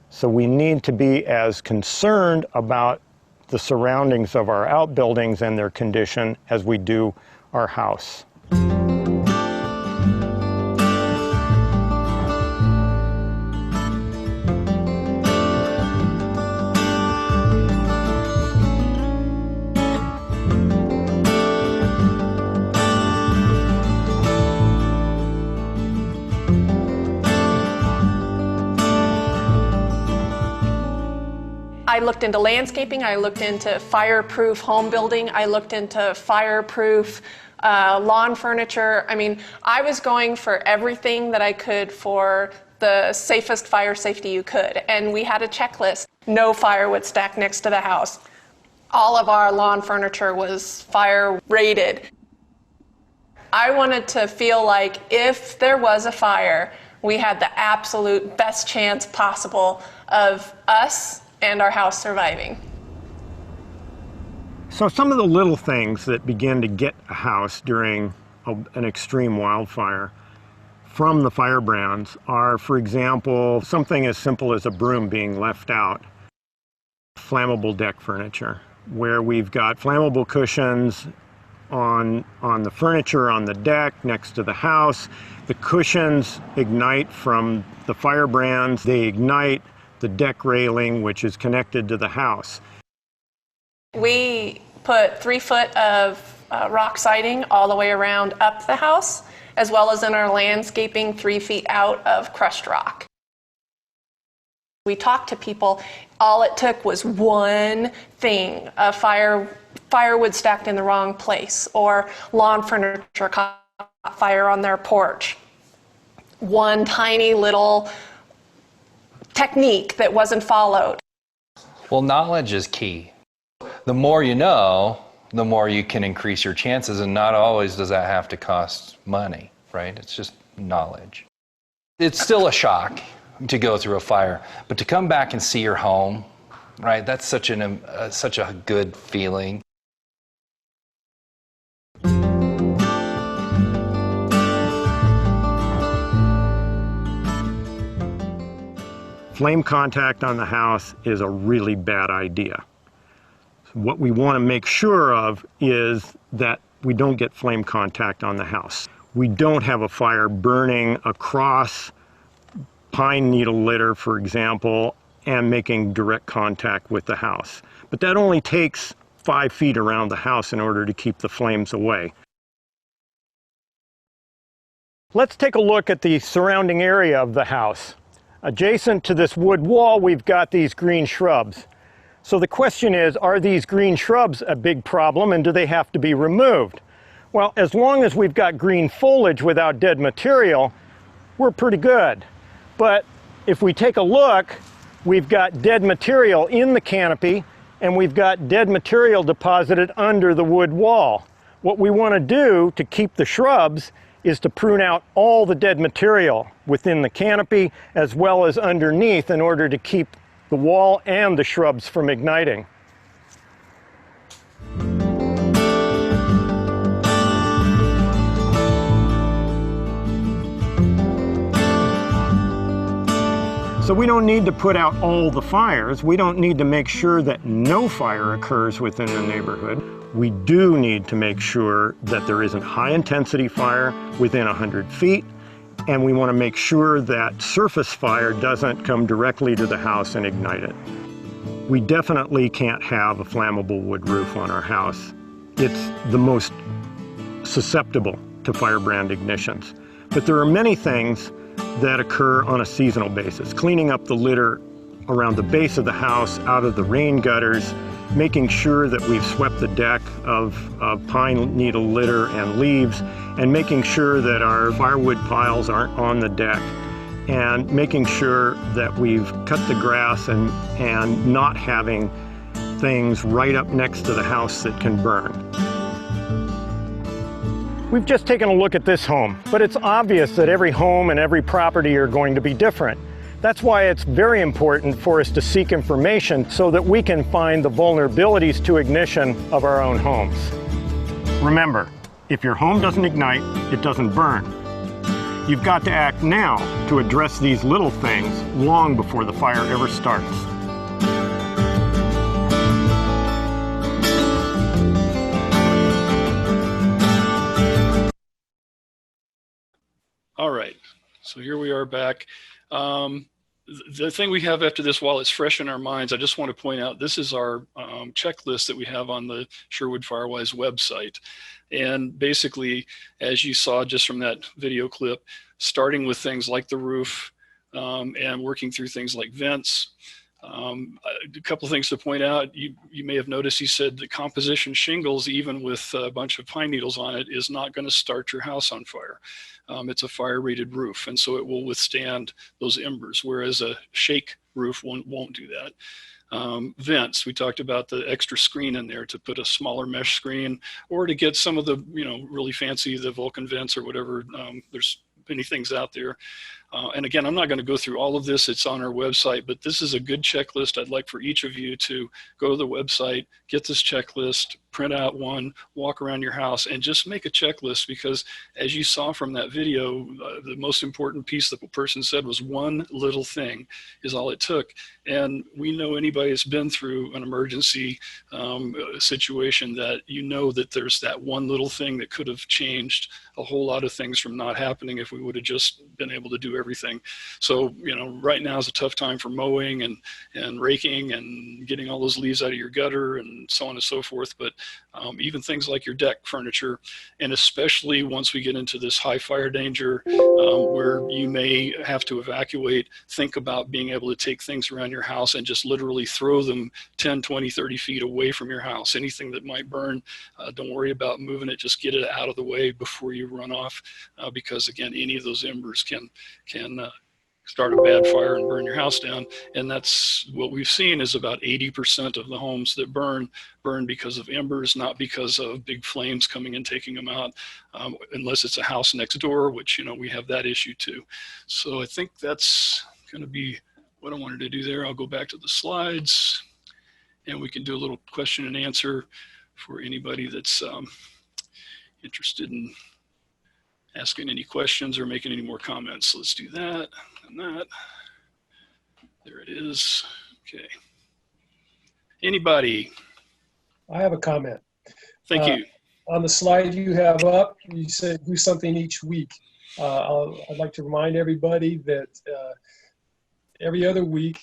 So we need to be as concerned about the surroundings of our outbuildings and their condition as we do our house. I looked into landscaping, I looked into fireproof home building, I looked into fireproof lawn furniture. I mean, I was going for everything that I could for the safest fire safety you could. And we had a checklist. No firewood stacked next to the house. All of our lawn furniture was fire rated. I wanted to feel like if there was a fire, we had the absolute best chance possible of us and our house surviving. So some of the little things that begin to get a house during an extreme wildfire from the firebrands are, for example, something as simple as a broom being left out. Flammable deck furniture, where we've got flammable cushions on the furniture on the deck next to the house. The cushions ignite from the firebrands. They ignite the deck railing, which is connected to the house. We put 3 foot of rock siding all the way around up the house, as well as in our landscaping 3 feet out of crushed rock. We talked to people. All it took was one thing, a firewood stacked in the wrong place, or lawn furniture caught fire on their porch. One tiny little technique that wasn't followed. Well, knowledge is key. The more you know, the more you can increase your chances, and not always does that have to cost money, right? It's just knowledge. It's still a shock to go through a fire, but to come back and see your home, right? That's such a good feeling. Flame contact on the house is a really bad idea. What we want to make sure of is that we don't get flame contact on the house. We don't have a fire burning across pine needle litter, for example, and making direct contact with the house. But that only takes 5 feet around the house in order to keep the flames away. Let's take a look at the surrounding area of the house. Adjacent to this wood wall, we've got these green shrubs. So the question is, are these green shrubs a big problem and do they have to be removed? Well, as long as we've got green foliage without dead material, we're pretty good. But if we take a look, we've got dead material in the canopy and we've got dead material deposited under the wood wall. What we want to do to keep the shrubs is to prune out all the dead material within the canopy as well as underneath in order to keep the wall and the shrubs from igniting. So we don't need to put out all the fires. We don't need to make sure that no fire occurs within the neighborhood. We do need to make sure that there isn't high-intensity fire within 100 feet, and we want to make sure that surface fire doesn't come directly to the house and ignite it. We definitely can't have a flammable wood roof on our house. It's the most susceptible to firebrand ignitions. But there are many things that occur on a seasonal basis. Cleaning up the litter around the base of the house, out of the rain gutters, making sure that we've swept the deck of pine needle litter and leaves, and making sure that our firewood piles aren't on the deck, and making sure that we've cut the grass and not having things right up next to the house that can burn. We've just taken a look at this home, but it's obvious that every home and every property are going to be different. That's why it's very important for us to seek information so that we can find the vulnerabilities to ignition of our own homes. Remember, if your home doesn't ignite, it doesn't burn. You've got to act now to address these little things long before the fire ever starts. All right, so here we are back. The thing we have after this, while it's fresh in our minds, I just want to point out this is our checklist that we have on the Sherwood Firewise website. And basically, as you saw just from that video clip, starting with things like the roof and working through things like vents. A couple things to point out. You may have noticed he said the composition shingles, even with a bunch of pine needles on it, is not going to start your house on fire. It's a fire rated roof, and so it will withstand those embers, whereas a shake roof won't do that. Vents, we talked about the extra screen in there to put a smaller mesh screen, or to get some of the really fancy, the Vulcan vents or whatever. There's many things out there. And again, I'm not going to go through all of this. It's on our website, but this is a good checklist. I'd like for each of you to go to the website, get this checklist, print out one, walk around your house, and just make a checklist, because as you saw from that video, the most important piece that the person said was one little thing is all it took. And we know anybody that's been through an emergency situation that that there's that one little thing that could have changed a whole lot of things from not happening if we would have just been able to do everything. So, right now is a tough time for mowing and raking and getting all those leaves out of your gutter and so on and so forth. But even things like your deck furniture, and especially once we get into this high fire danger where you may have to evacuate, think about being able to take things around your house and just literally throw them 10, 20, 30 feet away from your house. Anything that might burn, don't worry about moving it, just get it out of the way before you run off, because again, any of those embers can start a bad fire and burn your house down. And that's what we've seen, is about 80% of the homes that burn because of embers, not because of big flames coming and taking them out, unless it's a house next door, which we have that issue too. So I think that's going to be what I wanted to do there. I'll go back to the slides and we can do a little question and answer for anybody that's interested in asking any questions or making any more comments. So let's do that and that. There it is. Okay. Anybody? I have a comment. Thank you. On the slide you have up, you said do something each week. I'd like to remind everybody that every other week,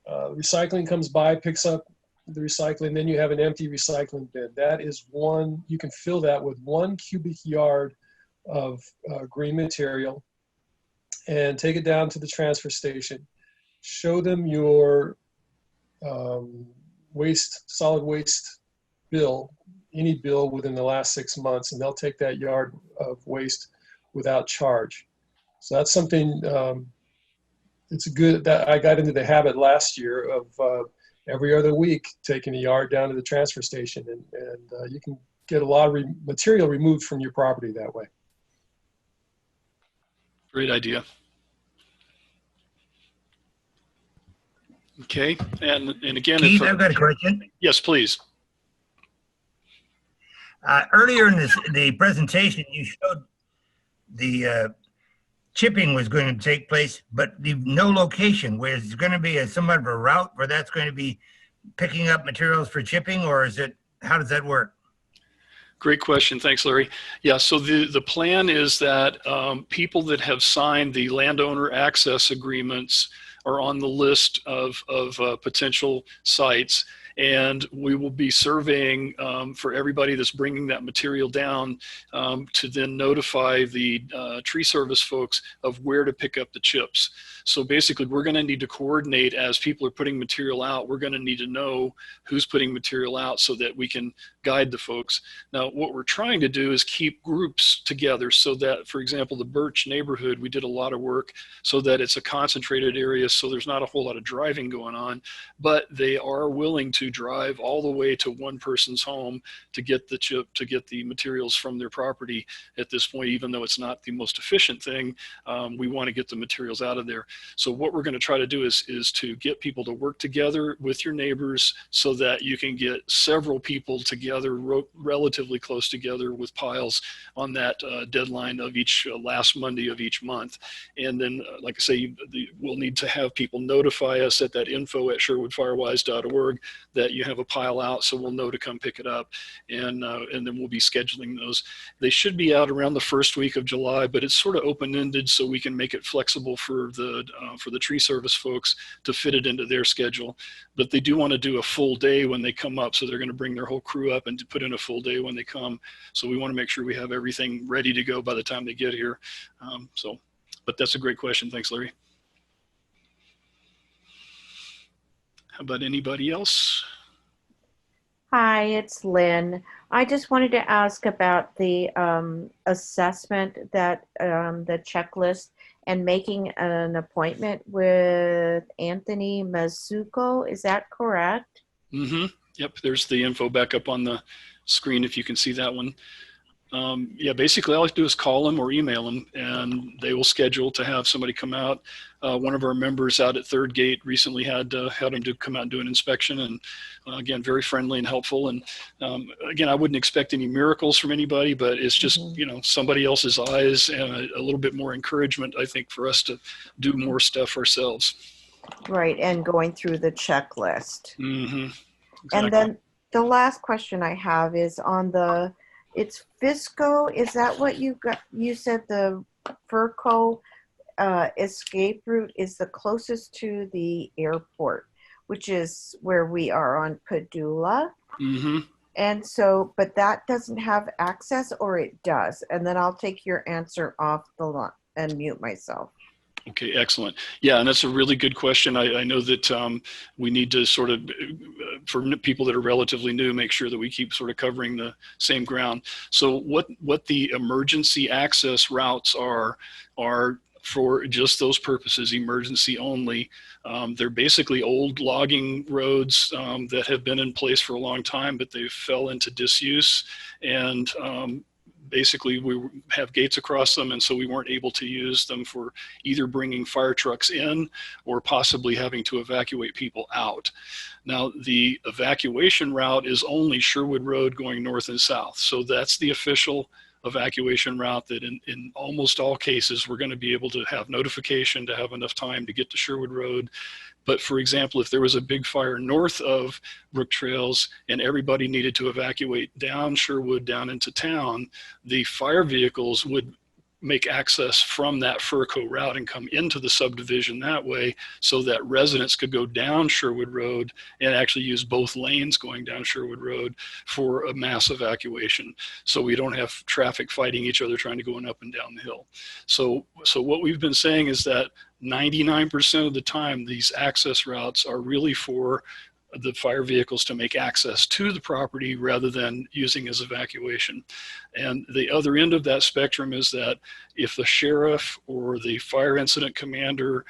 recycling comes by, picks up the recycling, then you have an empty recycling bin. That is you can fill that with 1 cubic yard of green material and take it down to the transfer station. Show them your solid waste bill, any bill within the last 6 months, and they'll take that yard of waste without charge. So that's something, it's good that I got into the habit last year of every other week taking a yard down to the transfer station, and you can get a lot of material removed from your property that way. Great idea. Okay, and again, Keith, I've got a question. Yes, please. Earlier in the presentation, you showed the chipping was going to take place, but no location. Where is going to be somewhat of a route where that's going to be picking up materials for chipping, or is it? How does that work? Great question. Thanks, Larry. Yeah, so the plan is that people that have signed the landowner access agreements are on the list of potential sites. And we will be surveying for everybody that's bringing that material down to then notify the tree service folks of where to pick up the chips. So basically, we're going to need to coordinate as people are putting material out. We're going to need to know who's putting material out so that we can guide the folks. Now, what we're trying to do is keep groups together so that, for example, the Birch neighborhood, we did a lot of work so that it's a concentrated area, so there's not a whole lot of driving going on, but they are willing to drive all the way to one person's home to get the chip, to get the materials from their property at this point, even though it's not the most efficient thing. We want to get the materials out of there. So what we're going to try to do is to get people to work together with your neighbors so that you can get several people together, relatively close together with piles on that deadline of each last Monday of each month. And then, like I say, we'll need to have people notify us at that info@sherwoodfirewise.org that you have a pile out, so we'll know to come pick it up. And then we'll be scheduling those. They should be out around the first week of July, but it's sort of open-ended so we can make it flexible for the tree service folks to fit it into their schedule. But they do want to do a full day when they come up, so they're going to bring their whole crew up and to put in a full day when they come. So we want to make sure we have everything ready to go by the time they get here. But that's a great question. Thanks, Larry. How about anybody else? Hi, it's Lynn. I just wanted to ask about the assessment, that the checklist, and making an appointment with Anthony Mazzucco. Is that correct? Mm-hmm. Yep, there's the info back up on the screen if you can see that one. Yeah, basically all I have to do is call them or email them, and they will schedule to have somebody come out. One of our members out at Third Gate recently had him to come out and do an inspection, and again, very friendly and helpful. And again, I wouldn't expect any miracles from anybody, but it's just, you know, somebody else's eyes and a little bit more encouragement, I think, for us to do more stuff ourselves. Right, and going through the checklist. Mm-hmm. Exactly. And then the last question I have is on it's Fisco. Is that what you got? You said the Furco escape route is the closest to the airport, which is where we are on Padula. Mm-hmm. And so, but that doesn't have access, or it does? And then I'll take your answer off the line and mute myself. Okay, excellent. Yeah, and that's a really good question. I know that we need to sort of, for people that are relatively new, make sure that we keep sort of covering the same ground. So what the emergency access routes are for just those purposes, emergency only. They're basically old logging roads that have been in place for a long time, but they fell into disuse, and basically we have gates across them, and so we weren't able to use them for either bringing fire trucks in or possibly having to evacuate people out. Now, the evacuation route is only Sherwood Road going north and south, so that's the official evacuation route that in almost all cases we're going to be able to have notification to have enough time to get to Sherwood Road. But for example, if there was a big fire north of Brooktrails and everybody needed to evacuate down Sherwood, down into town, the fire vehicles would make access from that Furco route and come into the subdivision that way, so that residents could go down Sherwood Road and actually use both lanes going down Sherwood Road for a mass evacuation. So we don't have traffic fighting each other trying to go up and down the hill. So what we've been saying is that 99% of the time, these access routes are really for the fire vehicles to make access to the property rather than using as evacuation. And the other end of that spectrum is that if the sheriff or the fire incident commander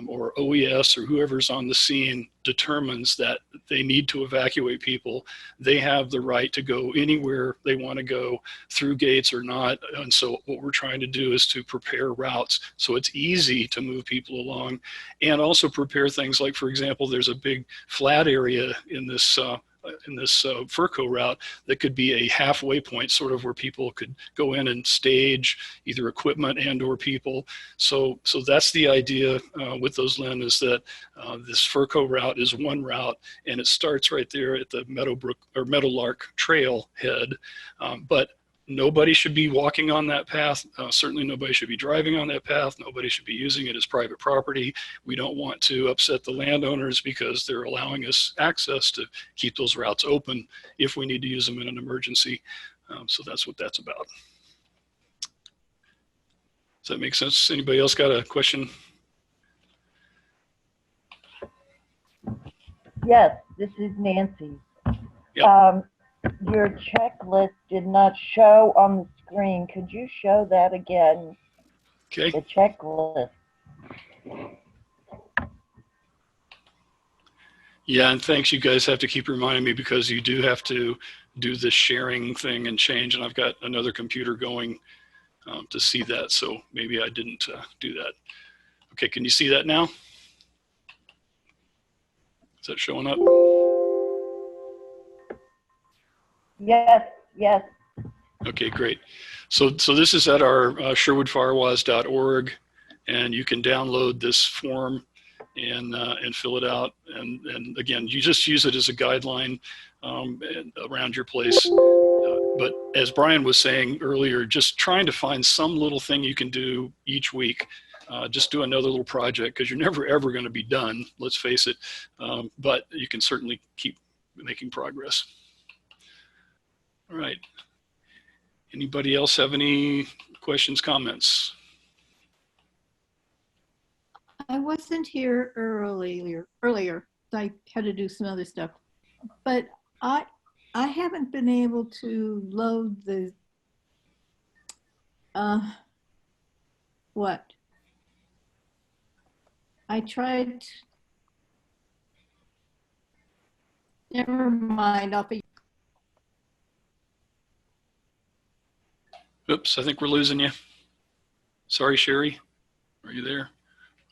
or OES or whoever's on the scene determines that they need to evacuate people, they have the right to go anywhere they want to go, through gates or not. And so what we're trying to do is to prepare routes so it's easy to move people along, and also prepare things like, for example, there's a big flat area in this FERCO route that could be a halfway point, sort of where people could go in and stage either equipment and or people. So that's the idea with those, Lynn, is that this FERCO route is one route, and it starts right there at the Meadowlark Trail head. But nobody should be walking on that path. Certainly nobody should be driving on that path. Nobody should be using it as private property. We don't want to upset the landowners because they're allowing us access to keep those routes open if we need to use them in an emergency. So that's what that's about. Does that make sense? Anybody else got a question? Yes, this is Nancy. Yep. Your checklist did not show on the screen. Could you show that again? Okay. The checklist. Yeah, and thanks. You guys have to keep reminding me because you do have to do the sharing thing and change, and I've got another computer going to see that, so maybe I didn't do that. Okay, can you see that now? Is that showing up? Yes, yes. Okay, great. So this is at our sherwoodfirewise.org, and you can download this form and fill it out. And again, you just use it as a guideline around your place. But as Brian was saying earlier, just trying to find some little thing you can do each week. Just do another little project because you're never ever going to be done, let's face it. But you can certainly keep making progress. All right. Anybody else have any questions, comments? I wasn't here earlier. I had to do some other stuff, but I haven't been able to load the what? I tried. Never mind. I'll be. Oops, I think we're losing you. Sorry, Sherry. Are you there?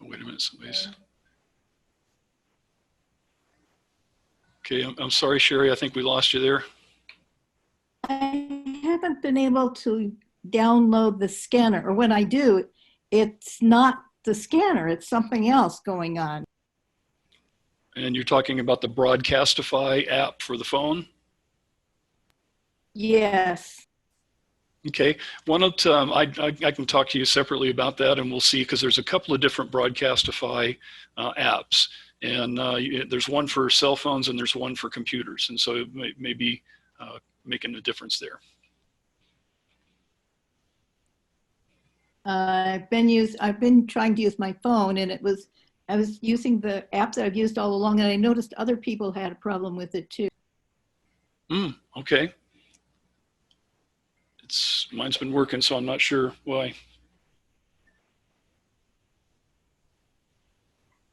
Oh, wait a minute, somebody's. Okay, I'm sorry, Sherry. I think we lost you there. I haven't been able to download the scanner, or when I do, it's not the scanner, it's something else going on. And you're talking about the Broadcastify app for the phone? Yes. Okay, why don't I can talk to you separately about that, and we'll see, because there's a couple of different Broadcastify apps, and there's one for cell phones and there's one for computers, and so it may be making a difference there. I've been trying to use my phone, and I was using the app that I've used all along, and I noticed other people had a problem with it too. Okay. Mine's been working, so I'm not sure why.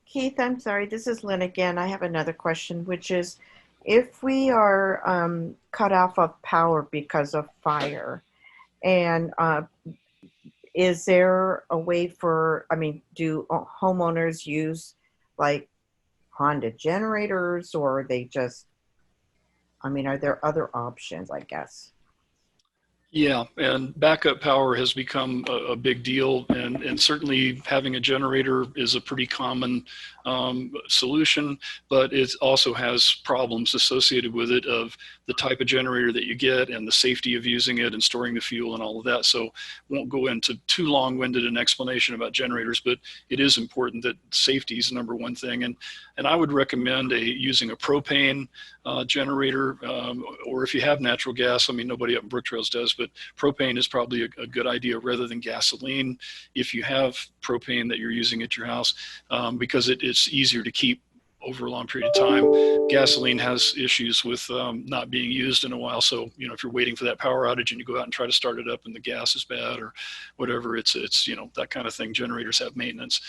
Keith, I'm sorry, this is Lynn again. I have another question, which is, if we are cut off of power because of fire, and is there a way for, do homeowners use like Honda generators, or are they just, are there other options, I guess? Yeah, and backup power has become a big deal, and certainly having a generator is a pretty common solution, but it also has problems associated with it of the type of generator that you get and the safety of using it and storing the fuel and all of that. So won't go into too long-winded an explanation about generators, but it is important that safety is the number one thing. And I would recommend using a propane generator, or if you have natural gas, nobody up in Brooktrails does, but propane is probably a good idea rather than gasoline if you have propane that you're using at your house, because it's easier to keep over a long period of time. Gasoline has issues with not being used in a while. So, if you're waiting for that power outage and you go out and try to start it up and the gas is bad or whatever, it's that kind of thing. Generators have maintenance.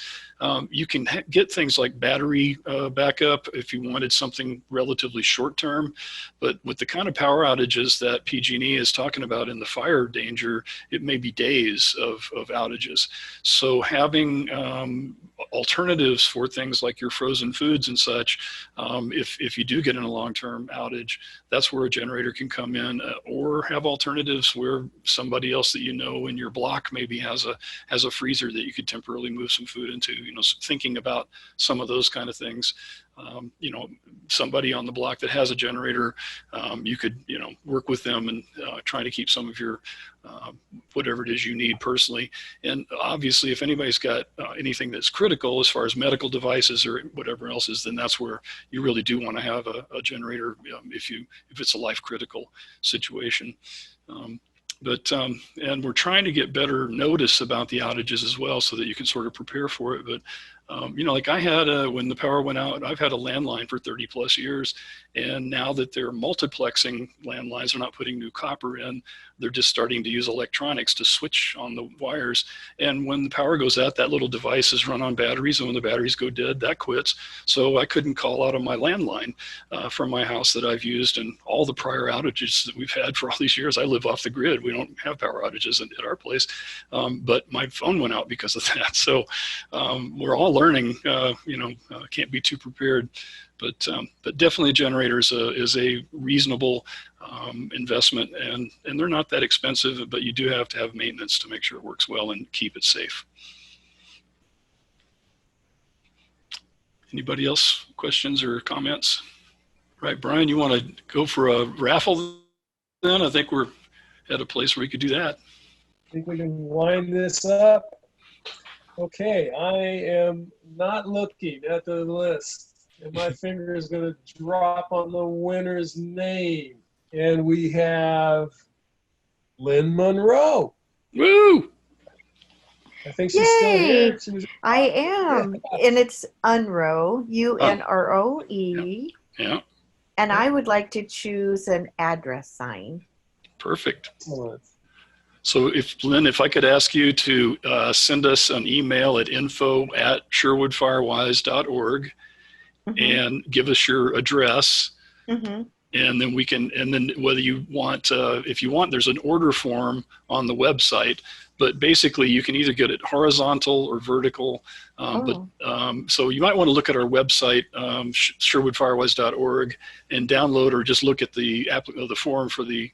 You can get things like battery backup if you wanted something relatively short term, but with the kind of power outages that PG&E is talking about in the fire danger, it may be days of outages. So having alternatives for things like your frozen foods and such. If you do get in a long-term outage, that's where a generator can come in, or have alternatives where somebody else that you know in your block maybe has a freezer that you could temporarily move some food into. Thinking about some of those kind of things. Somebody on the block that has a generator, you could work with them and trying to keep some of your whatever it is you need personally. And obviously, if anybody's got anything that's critical as far as medical devices or whatever else is, then that's where you really do want to have a generator if it's a life critical situation. And we're trying to get better notice about the outages as well, so that you can sort of prepare for it. But like I had when the power went out, I've had a landline for 30 plus years, and now that they're multiplexing landlines, they're not putting new copper in, they're just starting to use electronics to switch on the wires. And when the power goes out, that little device is run on batteries, and when the batteries go dead, that quits. So I couldn't call out on my landline from my house that I've used, and all the prior outages that we've had for all these years. I live off the grid. We don't have power outages at our place, but my phone went out because of that. So we're all learning, can't be too prepared, but definitely a generator is a reasonable investment, and they're not that expensive, but you do have to have maintenance to make sure it works well and keep it safe. Anybody else questions or comments? Right, Brian, you want to go for a raffle then? I think we're at a place where we could do that. I think we can wind this up. Okay, I am not looking at the list, and my finger is going to drop on the winner's name. And we have Lynn Monroe. Woo! I think she's still here. I am. And it's Unroe, UNROE. Yeah. And I would like to choose an address sign. Perfect. So Lynn, if I could ask you to send us an email at info@sherwoodfirewise.org and give us your address. And then whether you want, if you want, there's an order form on the website, but basically you can either get it horizontal or vertical. So you might want to look at our website, sherwoodfirewise.org, and download or just look at the form for the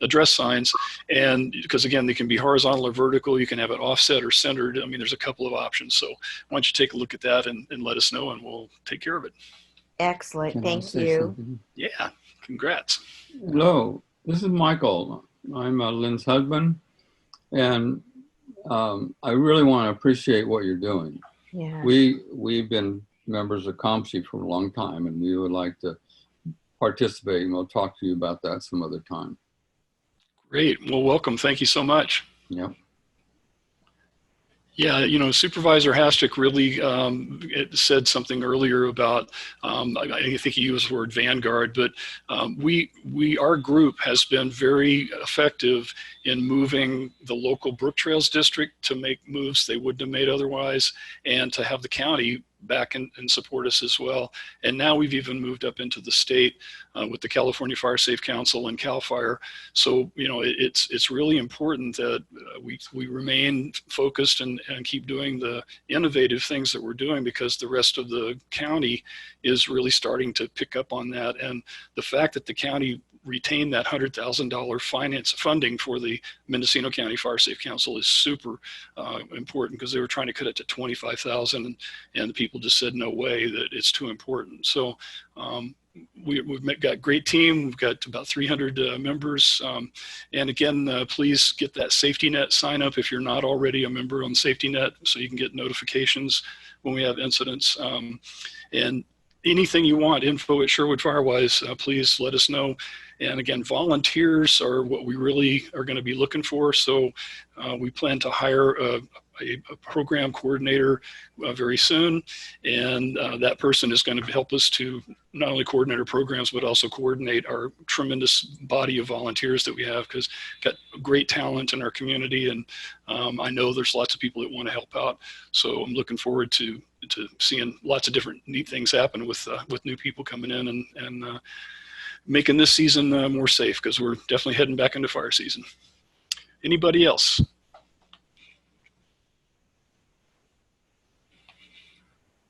address signs. And because again, they can be horizontal or vertical, you can have it offset or centered. I mean, there's a couple of options. So why don't you take a look at that and let us know, and we'll take care of it. Excellent. Thank you. Yeah. Congrats. Hello, this is Michael. I'm Lynn's husband, and I really want to appreciate what you're doing. Yeah. We've been members of COMSI for a long time, and we would like to participate, and we'll talk to you about that some other time. Great. Well, welcome. Thank you so much. Yep. Yeah, Supervisor Hastic really said something earlier about, I think he used the word vanguard, but our group has been very effective in moving the local Brooktrails district to make moves they wouldn't have made otherwise, and to have the county back and support us as well. And now we've even moved up into the state with the California Fire Safe Council and CAL FIRE. So, it's really important that we remain focused and keep doing the innovative things that we're doing, because the rest of the county is really starting to pick up on that. And the fact that the county retain that $100,000 funding for the Mendocino County Fire Safe Council is super important, because they were trying to cut it to $25,000, and the people just said no way, that it's too important. So we've got a great team. We've got about 300 members, and again, please get that safety net sign up if you're not already a member on safety net, so you can get notifications when we have incidents. And anything you want, info@Sherwood Firewise, please let us know. And again, volunteers are what we really are going to be looking for. So we plan to hire a program coordinator very soon. And that person is going to help us to not only coordinate our programs, but also coordinate our tremendous body of volunteers that we have, because we've got great talent in our community. And I know there's lots of people that want to help out. So I'm looking forward to seeing lots of different neat things happen with new people coming in and making this season more safe, because we're definitely heading back into fire season. Anybody else?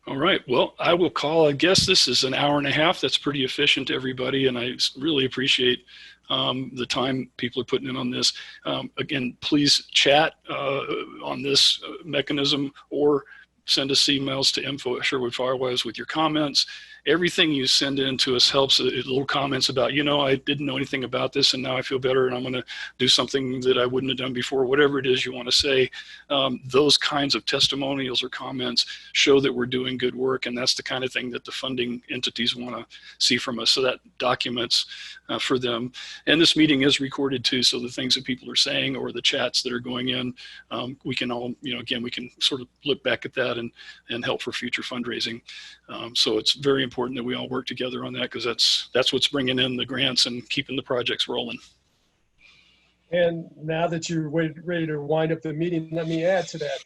All right. Well, I will call. I guess this is an hour and a half. That's pretty efficient, everybody, and I really appreciate the time people are putting in on this. Again, please chat on this mechanism or send us emails to info@Sherwood Firewise with your comments. Everything you send in to us helps. Little comments about, I didn't know anything about this and now I feel better and I'm going to do something that I wouldn't have done before, whatever it is you want to say. Those kinds of testimonials or comments show that we're doing good work, and that's the kind of thing that the funding entities want to see from us. So that documents for them. And this meeting is recorded too, so the things that people are saying or the chats that are going in, we can all, again, we can sort of look back at that and help for future fundraising. So it's very important that we all work together on that, because that's what's bringing in the grants and keeping the projects rolling. And now that you're ready to wind up the meeting, let me add to that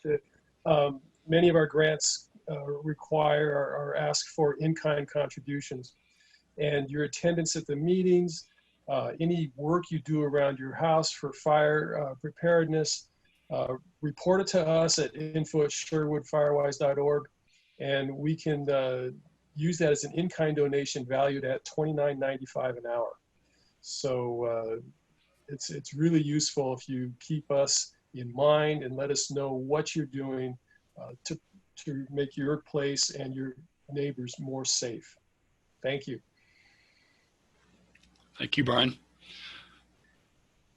many of our grants require or ask for in-kind contributions. And your attendance at the meetings, any work you do around your house for fire preparedness, report it to us at info@sherwoodfirewise.org, and we can use that as an in-kind donation valued at $29.95 an hour. So it's really useful if you keep us in mind and let us know what you're doing to make your place and your neighbors more safe. Thank you. Thank you, Brian.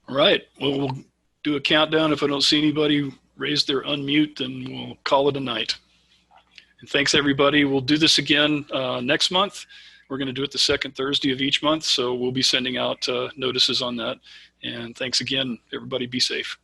All right, well, we'll do a countdown. If I don't see anybody raise their unmute, then we'll call it a night. And thanks, everybody. We'll do this again next month. We're going to do it the second Thursday of each month, so we'll be sending out notices on that. And thanks again, everybody. Be safe.